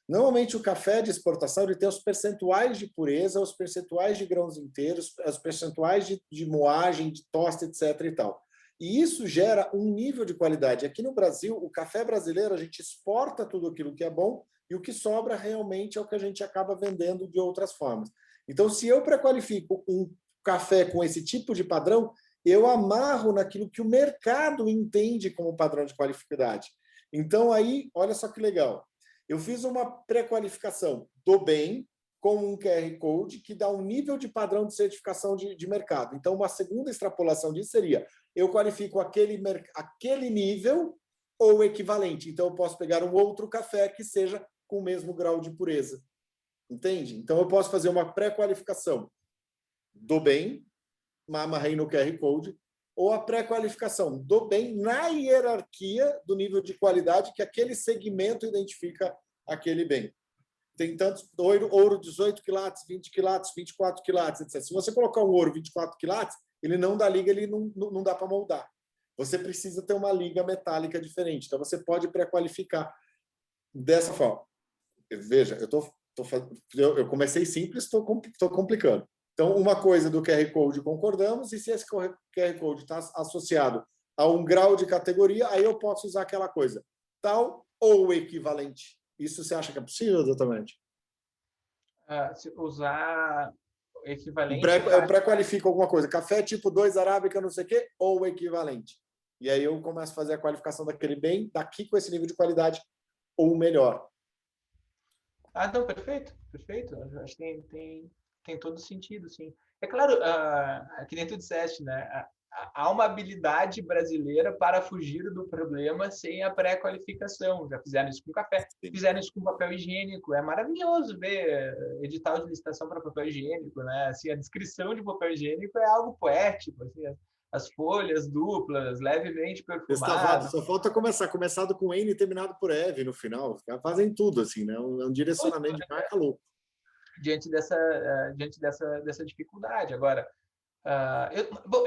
Normalmente o café de exportação ele tem os percentuais de pureza, os percentuais de grãos inteiros, os percentuais de moagem, de tosta, etc. e tal. E isso gera um nível de qualidade. Aqui no Brasil, o café brasileiro, a gente exporta tudo aquilo que é bom e o que sobra realmente é o que a gente acaba vendendo de outras formas. Então, se eu pré-qualifico um café com esse tipo de padrão, eu amarro naquilo que o mercado entende como padrão de qualidade. Então, aí, olha só que legal. Eu fiz uma pré-qualificação do bem com um QR Code que dá um nível de padrão de certificação de mercado. Então, uma segunda extrapolação disso seria eu qualifico aquele nível ou equivalente. Então, eu posso pegar um outro café que seja com o mesmo grau de pureza. Entende? Então, eu posso fazer uma pré-qualificação do bem, amarrei no QR Code, ou a pré-qualificação do bem na hierarquia do nível de qualidade que aquele segmento identifica aquele bem. Tem tantos ouro 18 quilates, 20 quilates, 24 quilates, etc. Se você colocar um ouro 24 quilates, ele não dá liga, ele não dá para moldar. Você precisa ter uma liga metálica diferente. Então, você pode pré-qualificar dessa forma. Veja, eu comecei simples, estou complicando. Então, uma coisa do QR Code concordamos, e se esse QR Code está associado a um grau de categoria, aí eu posso usar aquela coisa, tal ou equivalente. Isso você acha que é possível, exatamente? Usar equivalente... Eu pré-qualifico alguma coisa, café tipo 2 arábica, não sei o quê, ou equivalente. E aí eu começo a fazer a qualificação daquele bem, daqui com esse nível de qualidade, ou melhor. Não, perfeito. Acho que tem todo sentido, sim. É claro, que nem tu disseste, né? Há uma habilidade brasileira para fugir do problema sem a pré-qualificação. Já fizeram isso com café, fizeram isso com papel higiênico. É maravilhoso ver edital de licitação para papel higiênico, né? Assim, a descrição de papel higiênico é algo poético, assim, as folhas duplas, levemente perfumadas. Só falta começado com N e terminado por Eve no final. Os caras fazem tudo, assim, né? É um direcionamento de marca louco. Diante dessa dificuldade. Agora,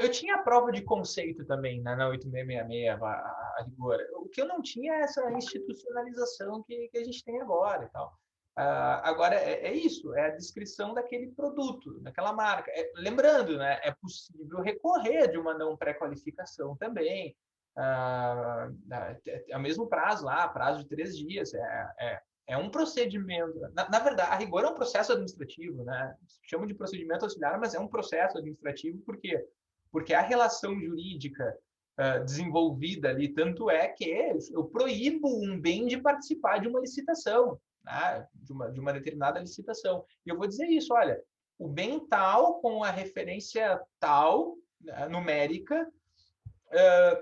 eu tinha a prova de conceito também, né, na 8666, a rigor. O que eu não tinha é essa institucionalização que a gente tem agora e tal. Agora, é isso, é a descrição daquele produto, daquela marca. Lembrando, né, é possível recorrer de uma não pré-qualificação também. É o mesmo prazo lá, prazo de 3 dias. É um procedimento. Na verdade, a rigor é um processo administrativo, né? Chama de procedimento auxiliar, mas é um processo administrativo. Por quê? Porque a relação jurídica desenvolvida ali, tanto é que eu proíbo um bem de participar de uma licitação, né? de uma determinada licitação. E eu vou dizer isso, olha, o bem tal, com a referência tal, numérica,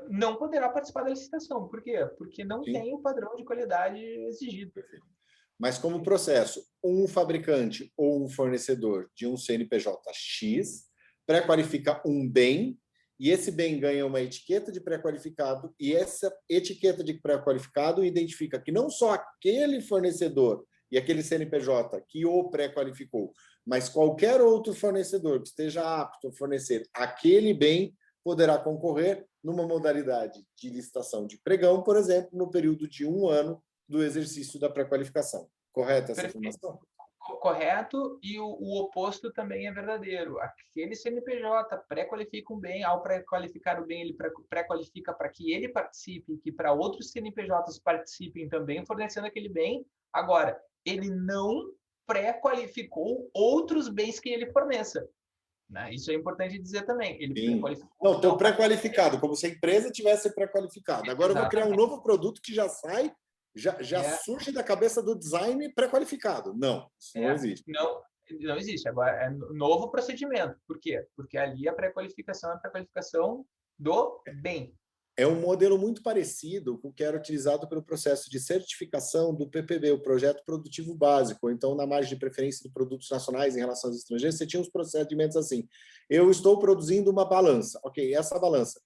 não poderá participar da licitação. Por quê? Porque não Sim. tem o padrão de qualidade exigido. Mas como processo, um fabricante ou um fornecedor de um CNPJ X pré-qualifica um bem, e esse bem ganha uma etiqueta de pré-qualificado, e essa etiqueta de pré-qualificado identifica que não só aquele fornecedor e aquele CNPJ que o pré-qualificou, mas qualquer outro fornecedor que esteja apto a fornecer aquele bem poderá concorrer numa modalidade de licitação de pregão, por exemplo, no período de 1 ano do exercício da pré-qualificação. Correta essa informação? Correto, e o oposto também é verdadeiro. Aquele CNPJ pré-qualifica um bem, ao pré-qualificar o bem, ele pré-qualifica para que ele participe, que para outros CNPJs participem também, fornecendo aquele bem. Agora, ele não pré-qualificou outros bens que ele forneça. Né? Isso é importante dizer também. Ele pré-qualificou. Não, estou pré-qualificado, como se a empresa tivesse pré-qualificado. Agora eu vou criar um novo produto que já sai, já surge da cabeça do design pré-qualificado. Não, isso não existe. Não existe. Agora, é novo procedimento. Por quê? Porque ali a pré-qualificação é a pré-qualificação do bem. É um modelo muito parecido com o que era utilizado pelo processo de certificação do PPB, o Projeto Produtivo Básico. Então, na margem de preferência de produtos nacionais em relação aos estrangeiros, você tinha uns procedimentos assim. Eu estou produzindo uma balança. Ok, essa balança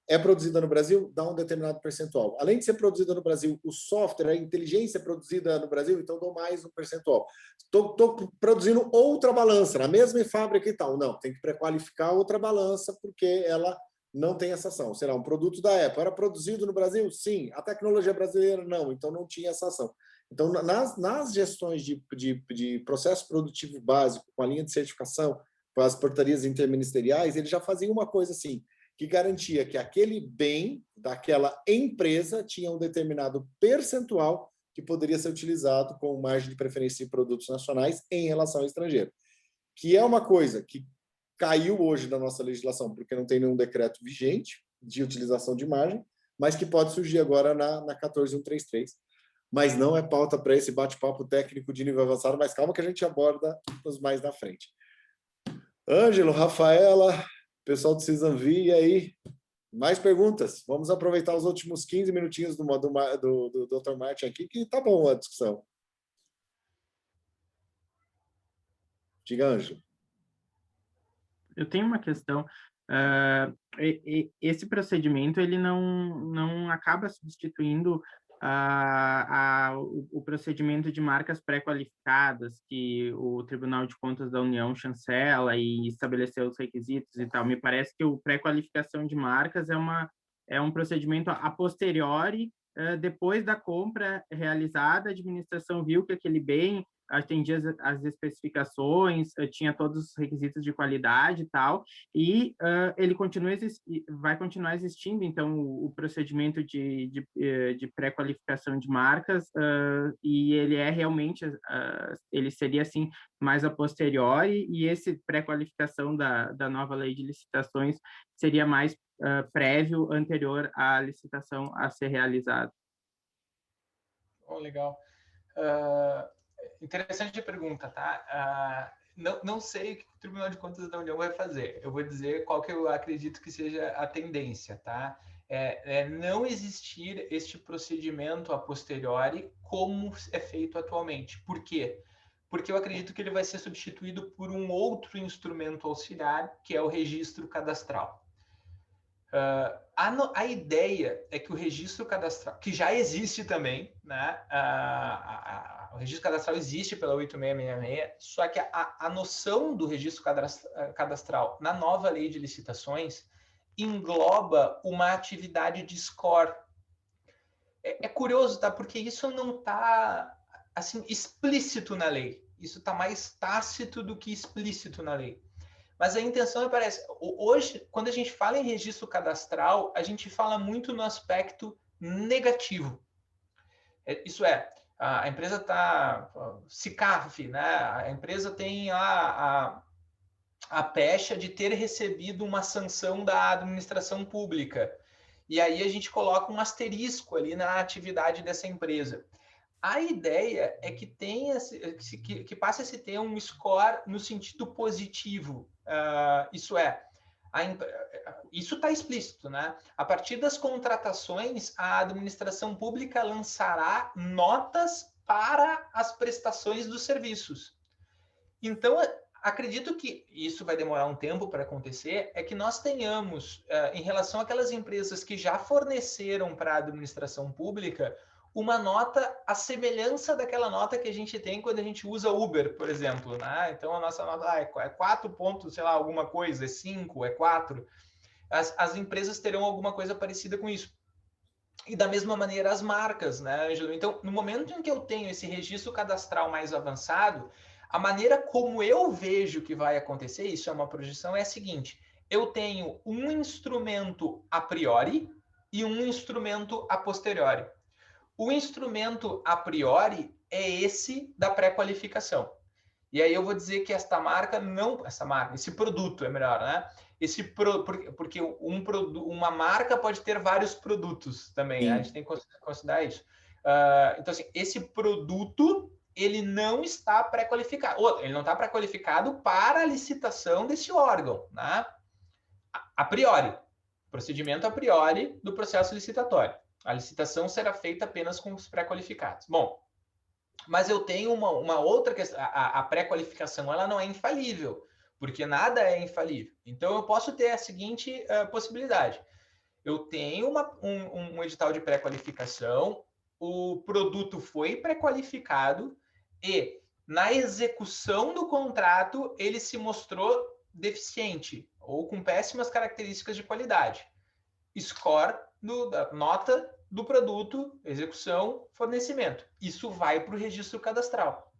é produzida no Brasil, dá um determinado percentual. Além de ser produzida no Brasil, o software, a inteligência é produzida no Brasil, então dou mais um percentual. Estou produzindo outra balança, na mesma fábrica e tal. Não, tem que pré-qualificar outra balança, porque ela não tem essa ação. Será um produto da Apple. Era produzido no Brasil? Sim. A tecnologia brasileira? Não. Então, não tinha essa ação. Então, nas gestões de processo produtivo básico, com a linha de certificação, com as portarias interministeriais, ele já fazia uma coisa assim, que garantia que aquele bem daquela empresa tinha um determinado percentual que poderia ser utilizado com margem de preferência em produtos nacionais em relação ao estrangeiro. Que é uma coisa que caiu hoje da nossa legislação, porque não tem nenhum decreto vigente de utilização de margem, mas que pode surgir agora na 14133. Mas não é pauta para esse bate-papo técnico de nível avançado, mas calma que a gente aborda os mais na frente. Ângelo, Rafaela, pessoal do Cisanvi, e aí? Mais perguntas? Vamos aproveitar os últimos 15 minutinhos do Dr. Martin aqui, que tá bom a discussão. Diga, Ângelo. Eu tenho uma questão. Esse procedimento ele não acaba substituindo o procedimento de marcas pré-qualificadas que o Tribunal de Contas da União chancela e estabeleceu os requisitos e tal. Me parece que o pré-qualificação de marcas é um procedimento a posteriori, depois da compra realizada, a administração viu que aquele bem atendia as especificações, tinha todos os requisitos de qualidade e tal, e ele vai continuar existindo, então, o procedimento de pré-qualificação de marcas, e ele é realmente, ele seria, assim, mais a posteriori, e esse pré-qualificação da nova lei de licitações seria mais prévio, anterior à licitação a ser realizada. Oh, legal. Interessante a pergunta, tá? Não sei o que o Tribunal de Contas da União vai fazer. Eu vou dizer qual que eu acredito que seja a tendência, tá? Não existir este procedimento a posteriori como é feito atualmente. Por quê? Porque eu acredito que ele vai ser substituído por um outro instrumento auxiliar, que é o registro cadastral. A ideia é que o registro cadastral, que já existe também, né? O registro cadastral existe pela 8666, só que a noção do registro cadastral na nova lei de licitações engloba uma atividade de score. É curioso, tá? Porque isso não está assim, explícito na lei. Isso está mais tácito do que explícito na lei. Mas a intenção, me parece, hoje, quando a gente fala em registro cadastral, a gente fala muito no aspecto negativo. Isso é, a empresa está CICAF, né? A empresa tem a pecha de ter recebido uma sanção da administração pública. E aí a gente coloca um asterisco ali na atividade dessa empresa. A ideia é que tenha, que passe a se ter um score no sentido positivo. Isso é, isso está explícito, né? A partir das contratações, a administração pública lançará notas para as prestações dos serviços. Então, acredito que isso vai demorar um tempo para acontecer, é que nós tenhamos, em relação àquelas empresas que já forneceram para a administração pública, uma nota, a semelhança daquela nota que a gente tem quando a gente usa Uber, por exemplo, né? Então, a nossa nota é 4 pontos, sei lá, alguma coisa, é 5, é 4. As empresas terão alguma coisa parecida com isso. E da mesma maneira as marcas, né, Ângelo? Então, no momento em que eu tenho esse registro cadastral mais avançado, a maneira como eu vejo que vai acontecer, isso é uma projeção, é a seguinte: eu tenho um instrumento a priori e um instrumento a posteriori. O instrumento a priori é esse da pré-qualificação. E aí eu vou dizer que esse produto é melhor, né? Porque uma marca pode ter vários produtos também, né? A gente tem que considerar isso. Então, assim, esse produto, ele não está pré-qualificado. Ele não está pré-qualificado para a licitação desse órgão, né? A priori. Procedimento a priori do processo licitatório. A licitação será feita apenas com os pré-qualificados. Bom, mas eu tenho uma outra questão. A pré-qualificação, ela não é infalível, porque nada é infalível. Então, eu posso ter a seguinte possibilidade. Eu tenho um edital de pré-qualificação, o produto foi pré-qualificado e, na execução do contrato, ele se mostrou deficiente ou com péssimas características de qualidade. Score, nota do produto, execução, fornecimento. Isso vai para o registro cadastral.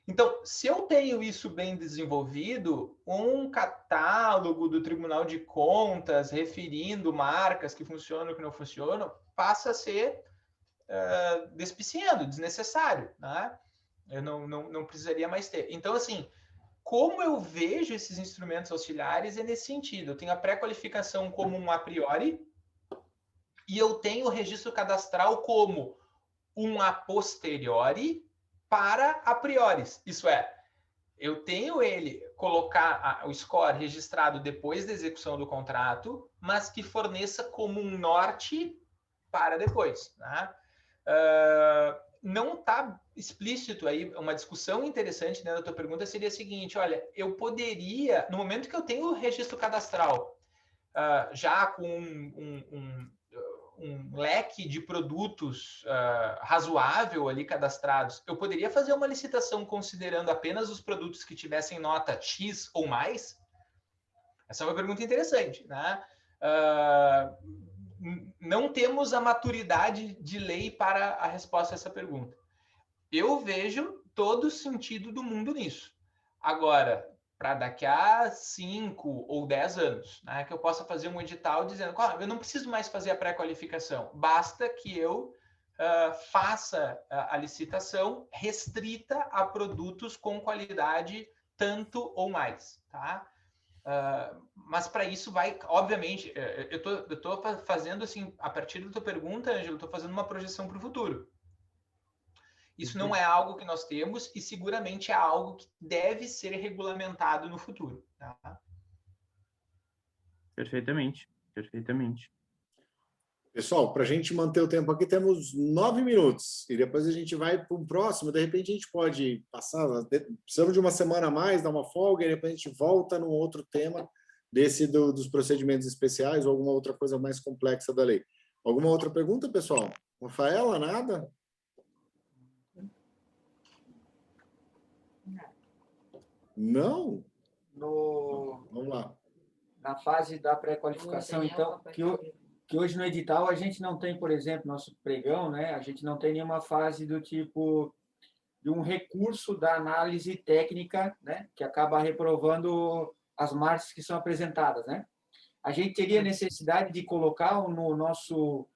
Então, se eu tenho isso bem desenvolvido, um catálogo do Tribunal de Contas referindo marcas que funcionam e que não funcionam, passa a ser despiciando, desnecessário, né? Eu não precisaria mais ter. Então, assim, como eu vejo esses instrumentos auxiliares é nesse sentido. Eu tenho a pré-qualificação como um a priori, e eu tenho o registro cadastral como um a posteriori para a priori. Isso é, eu tenho ele colocar o score registrado depois da execução do contrato, mas que forneça como um norte para depois, né? Não está explícito aí, uma discussão interessante, né, da tua pergunta seria a seguinte: olha, eu poderia, no momento que eu tenho o registro cadastral, já com um leque de produtos razoável ali cadastrados, eu poderia fazer uma licitação considerando apenas os produtos que tivessem nota X ou mais? Essa é uma pergunta interessante, né? Não temos a maturidade de lei para a resposta a essa pergunta. Eu vejo todo o sentido do mundo nisso. Agora, para daqui a 5 ou 10 anos, né, que eu possa fazer um edital dizendo que eu não preciso mais fazer a pré-qualificação, basta que eu faça a licitação restrita a produtos com qualidade tanto ou mais, tá? Mas para isso vai, obviamente, eu estou fazendo assim, a partir da tua pergunta, Ângelo, eu estou fazendo uma projeção para o futuro. Isso não é algo que nós temos e seguramente é algo que deve ser regulamentado no futuro. Tá? Perfeitamente, perfeitamente. Pessoal, para a gente manter o tempo aqui, temos 9 minutos. E depois a gente vai para um próximo. De repente, a gente pode passar. Precisamos de uma semana a mais, dar uma folga, e depois a gente volta num outro tema desse dos procedimentos especiais ou alguma outra coisa mais complexa da lei. Alguma outra pergunta, pessoal? Rafaela, nada? Não? Vamos lá. Na fase da pré-qualificação, então, que hoje no edital a gente não tem, por exemplo, nosso pregão, né? A gente não tem nenhuma fase do tipo de um recurso da análise técnica, né? Que acaba reprovando as marcas que são apresentadas, né? A gente teria necessidade de colocar no nosso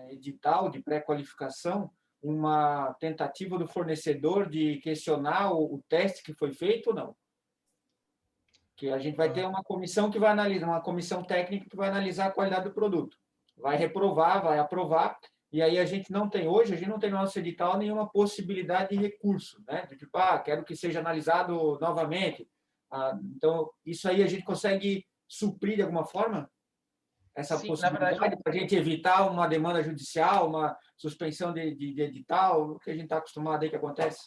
edital de pré-qualificação uma tentativa do fornecedor de questionar o teste que foi feito ou não? Que a gente vai ter uma comissão que vai analisar, uma comissão técnica que vai analisar a qualidade do produto. Vai reprovar, vai aprovar, e aí a gente não tem no nosso edital nenhuma possibilidade de recurso, né? De tipo, quero que seja analisado novamente. Então, isso aí a gente consegue suprir de alguma forma? Essa Sim, na possibilidade verdade, para a gente evitar uma demanda judicial, uma suspensão de edital, o que a gente está acostumado aí que acontece?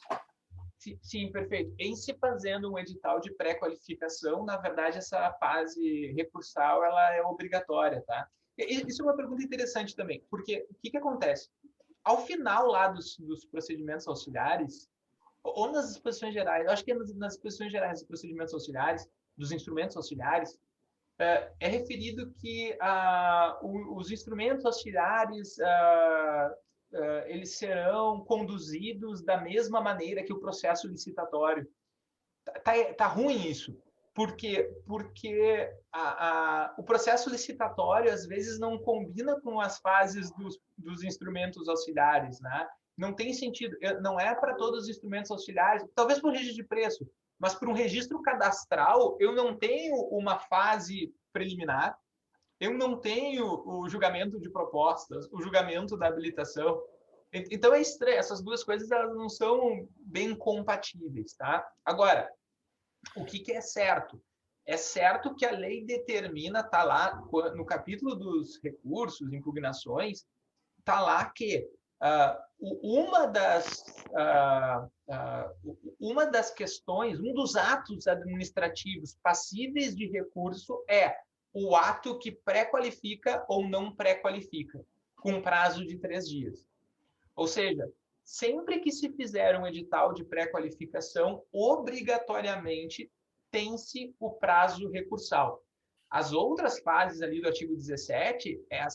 sim, perfeito. Em se fazendo um edital de pré-qualificação, na verdade, essa fase recursal ela é obrigatória, tá? Isso é uma pergunta interessante também, porque o que acontece? Ao final lá dos procedimentos auxiliares, ou nas disposições gerais, eu acho que é nas disposições gerais dos procedimentos auxiliares, dos instrumentos auxiliares, é referido que os instrumentos auxiliares eles serão conduzidos da mesma maneira que o processo licitatório. Tá ruim isso. Por quê? Porque o processo licitatório, às vezes, não combina com as fases dos instrumentos auxiliares, né? Não tem sentido. Não é para todos os instrumentos auxiliares, talvez para o registro de preço, mas para um registro cadastral, eu não tenho uma fase preliminar, eu não tenho o julgamento de propostas, o julgamento da habilitação. Então é estranho, essas duas coisas elas não são bem compatíveis, tá? Agora, o que é certo? É certo que a lei determina, tá lá no capítulo dos recursos, impugnações, tá lá que uma das questões, um dos atos administrativos passíveis de recurso é o ato que pré-qualifica ou não pré-qualifica, com prazo de 3 dias. Ou seja, sempre que se fizer um edital de pré-qualificação, obrigatoriamente tem-se o prazo recursal. As outras fases ali do artigo 17, a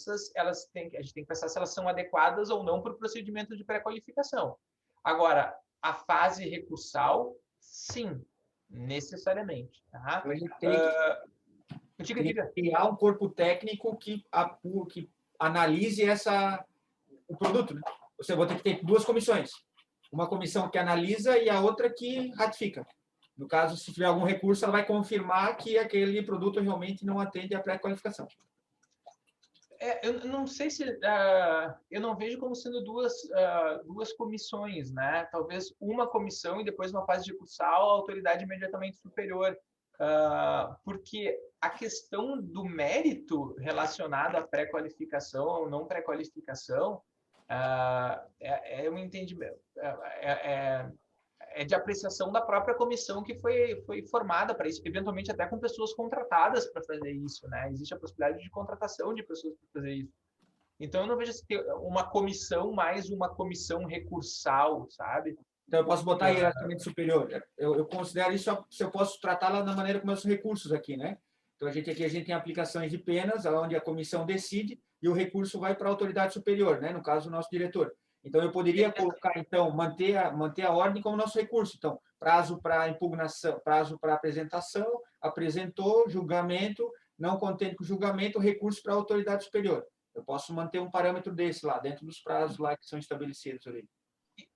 gente tem que pensar se elas são adequadas ou não para o procedimento de pré-qualificação. Agora, a fase recursal, sim, necessariamente. Tá? A gente tem que criar um corpo técnico que analise o produto, né? Você vai ter que ter duas comissões. Uma comissão que analisa e a outra que ratifica. No caso, se tiver algum recurso, ela vai confirmar que aquele produto realmente não atende à pré-qualificação. Eu não sei se... eu não vejo como sendo duas comissões, né? Talvez uma comissão e depois uma fase recursal, a autoridade imediatamente superior. Porque a questão do mérito relacionado à pré-qualificação ou não pré-qualificação é um entendimento... É de apreciação da própria comissão que foi formada para isso, eventualmente até com pessoas contratadas para fazer isso, né? Existe a possibilidade de contratação de pessoas para fazer isso. Então, eu não vejo uma comissão mais uma comissão recursal, sabe? Então, eu posso botar hierarquicamente superior. Eu considero isso se eu posso tratá-la da maneira como os recursos aqui, né? Então, a gente tem aplicações de penas, onde a comissão decide e o recurso vai para a autoridade superior, né? No caso, o nosso diretor. Então, eu poderia colocar, então, manter a ordem como nosso recurso. Então, prazo para impugnação, prazo para apresentação, apresentou, julgamento, não contente com julgamento, recurso para a autoridade superior. Eu posso manter um parâmetro desse lá, dentro dos prazos lá que são estabelecidos ali.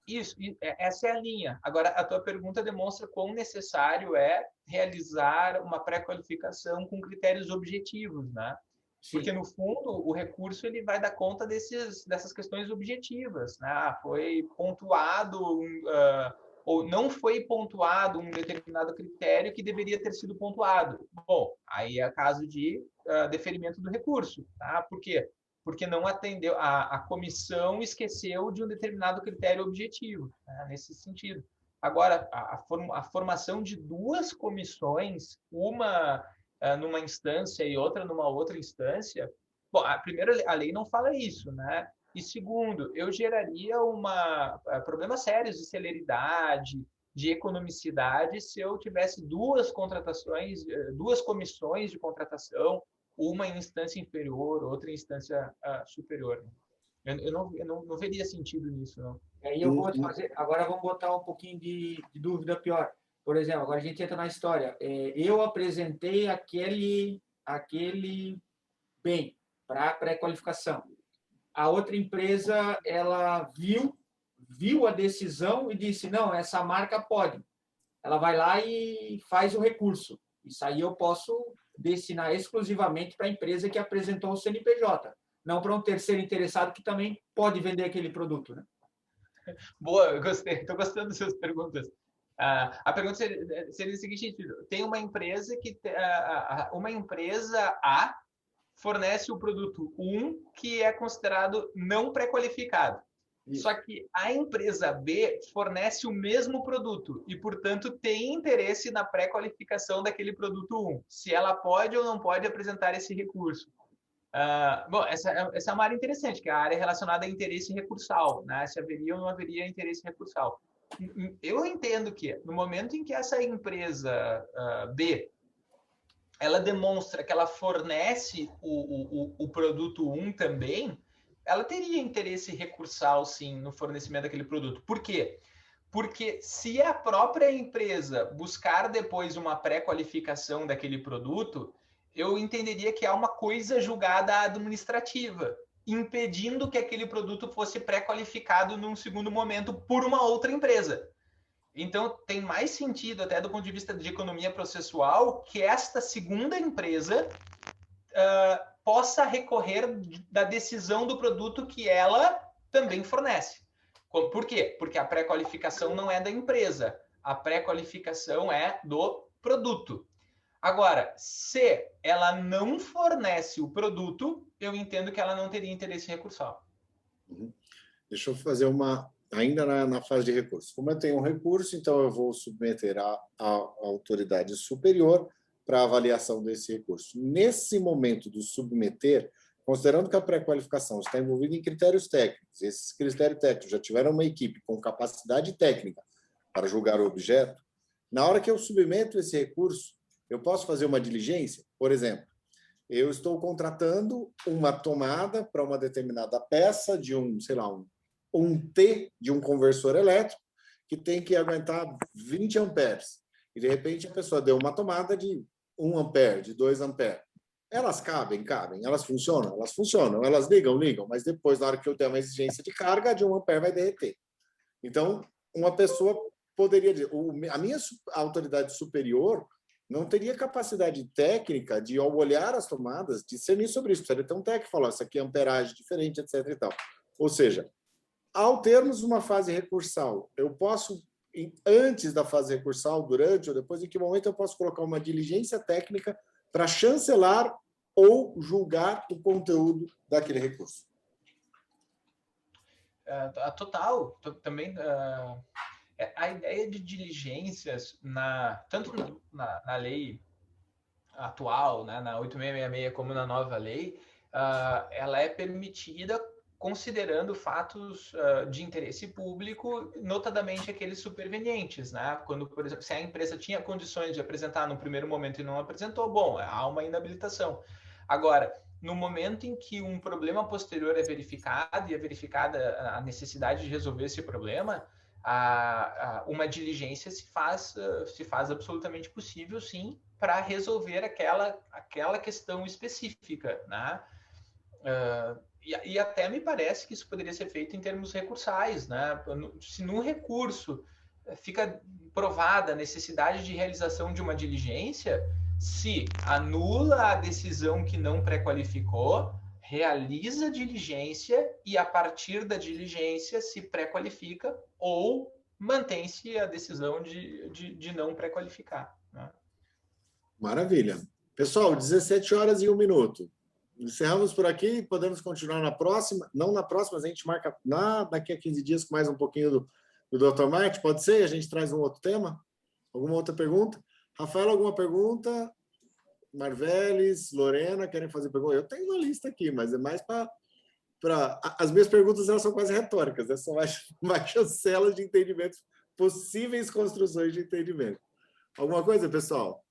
Isso, essa é a linha. Agora, a tua pergunta demonstra quão necessário é realizar uma pré-qualificação com critérios objetivos, né? Sim. Porque, no fundo, o recurso ele vai dar conta dessas questões objetivas, né? Foi pontuado ou não foi pontuado um determinado critério que deveria ter sido pontuado. Bom, aí é caso de deferimento do recurso, tá? Por quê? Porque não atendeu, a comissão esqueceu de um determinado critério objetivo, né? Nesse sentido. Agora, a formação de duas comissões, uma numa instância e outra numa outra instância, bom, primeiro, a lei não fala isso, né? E segundo, eu geraria problemas sérios de celeridade, de economicidade, se eu tivesse duas contratações, duas comissões de contratação, uma em instância inferior, outra em instância superior. Eu não veria sentido nisso, não. Aí eu vou fazer. Agora vamos botar um pouquinho de dúvida pior. Por exemplo, agora a gente entra na história. Eu apresentei aquele bem para pré-qualificação. A outra empresa, ela viu viu a decisão e disse, não, essa marca pode. Ela vai lá e faz o recurso. Isso aí eu posso destinar exclusivamente para a empresa que apresentou o CNPJ, não para um terceiro interessado que também pode vender aquele produto, né? Boa, eu gostei. Estou gostando das suas perguntas. A pergunta seria o seguinte: tem uma empresa que uma empresa A fornece o produto 1 que é considerado não pré-qualificado. Só que a empresa B fornece o mesmo produto e, portanto, tem interesse na pré-qualificação daquele produto 1. Se ela pode ou não pode apresentar esse recurso. Bom, essa é uma área interessante, que é a área relacionada a interesse recursal, né? Se haveria ou não haveria interesse recursal. Eu entendo que, no momento em que essa empresa B ela demonstra que ela fornece o produto 1 também, ela teria interesse recursal, sim, no fornecimento daquele produto. Por quê? Porque se a própria empresa buscar depois uma pré-qualificação daquele produto, eu entenderia que há uma coisa julgada administrativa, impedindo que aquele produto fosse pré-qualificado num segundo momento por uma outra empresa. Então, tem mais sentido, até do ponto de vista de economia processual, que esta segunda empresa possa recorrer da decisão do produto que ela também fornece. Por quê? Porque a pré-qualificação não é da empresa, a pré-qualificação é do produto. Agora, se ela não fornece o produto, eu entendo que ela não teria interesse recursal. Deixa eu fazer ainda na fase de recurso. Como eu tenho um recurso, então eu vou submeter à autoridade superior para avaliação desse recurso. Nesse momento do submeter, considerando que a pré-qualificação está envolvida em critérios técnicos, esses critérios técnicos já tiveram uma equipe com capacidade técnica para julgar o objeto, na hora que eu submeto esse recurso, eu posso fazer uma diligência? Por exemplo, eu estou contratando uma tomada para uma determinada peça de sei lá, um T de um conversor elétrico que tem que aguentar 20 amperes. E, de repente, a pessoa deu uma tomada de 1 ampere, de 2 amperes. Elas cabem. Elas funcionam? Elas funcionam. Elas ligam, mas depois, na hora que eu der uma exigência de carga, a de 1 ampere vai derreter. Então, uma pessoa poderia dizer, a minha autoridade superior não teria capacidade técnica de, ao olhar as tomadas, discernir sobre isso. Precisaria ter um técnico que falou, essa aqui é amperagem diferente, etc. e tal. Ou seja, ao termos uma fase recursal, eu posso, antes da fase recursal, durante ou depois, em que momento eu posso colocar uma diligência técnica para chancelar ou julgar o conteúdo daquele recurso? Total. Também a ideia de diligências, tanto na lei atual, né, na 8666, como na nova lei, ela é permitida considerando fatos de interesse público, notadamente aqueles supervenientes, né? Quando, por exemplo, se a empresa tinha condições de apresentar no primeiro momento e não apresentou, bom, há uma inabilitação. Agora, no momento em que um problema posterior é verificado e é verificada a necessidade de resolver esse problema, uma diligência se faz absolutamente possível, sim, para resolver aquela questão específica, né? E até me parece que isso poderia ser feito em termos recursais, né? Se no recurso fica provada a necessidade de realização de uma diligência, se anula a decisão que não pré-qualificou, realiza a diligência e, a partir da diligência, se pré-qualifica ou mantém-se a decisão de não pré-qualificar, né? Maravilha. Pessoal, 17h01. Encerramos por aqui, podemos continuar na próxima. Não na próxima, mas a gente marca daqui a 15 dias com mais um pouquinho do Dr. Martin. Pode ser? A gente traz um outro tema? Alguma outra pergunta? Rafael, alguma pergunta? Marveles, Lorena, querem fazer pergunta? Eu tenho uma lista aqui, mas é mais para... As minhas perguntas elas são quase retóricas, né? São mais chancelas de entendimento, possíveis construções de entendimento. Alguma coisa, pessoal?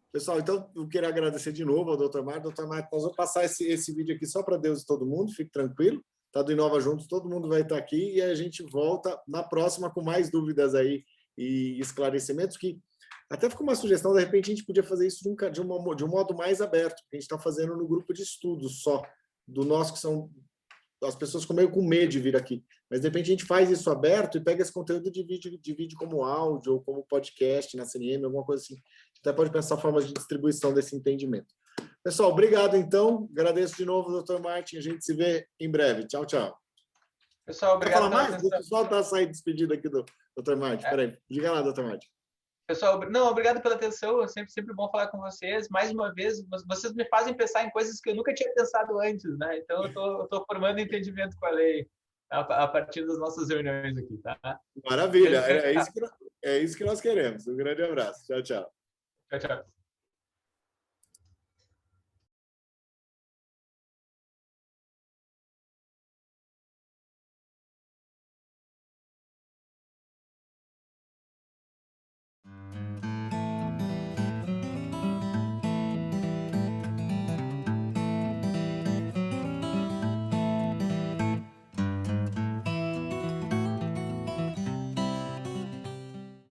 Pessoal, então, eu queria agradecer de novo ao Dr. Martin. Dr. Martin, nós vamos passar esse vídeo aqui só para Deus e todo mundo, fique tranquilo. Tá do Inova Juntos, todo mundo vai estar aqui e a gente volta na próxima com mais dúvidas aí e esclarecimentos, que até ficou uma sugestão, de repente a gente podia fazer isso de um modo mais aberto, porque a gente está fazendo no grupo de estudos só, do nosso, que são as pessoas ficam meio com medo de vir aqui. Mas, de repente, a gente faz isso aberto e pega esse conteúdo e divide como áudio ou como podcast na CNM, alguma coisa assim. Até pode pensar formas de distribuição desse entendimento. Pessoal, obrigado, então. Agradeço de novo, doutor Martin. A gente se vê em breve. Tchau, tchau. Pessoal, obrigado. Quer falar mais? O pessoal está saindo despedido aqui do doutor Martin. Peraí, diga lá, doutor Martin. Pessoal, não, obrigado pela atenção. É sempre bom falar com vocês. Mais uma vez, vocês me fazem pensar em coisas que eu nunca tinha pensado antes, né? Então, eu estou formando entendimento com a lei a partir das nossas reuniões aqui, tá? Maravilha. É isso que nós queremos. Um grande abraço. Tchau, tchau. Tchau, tchau.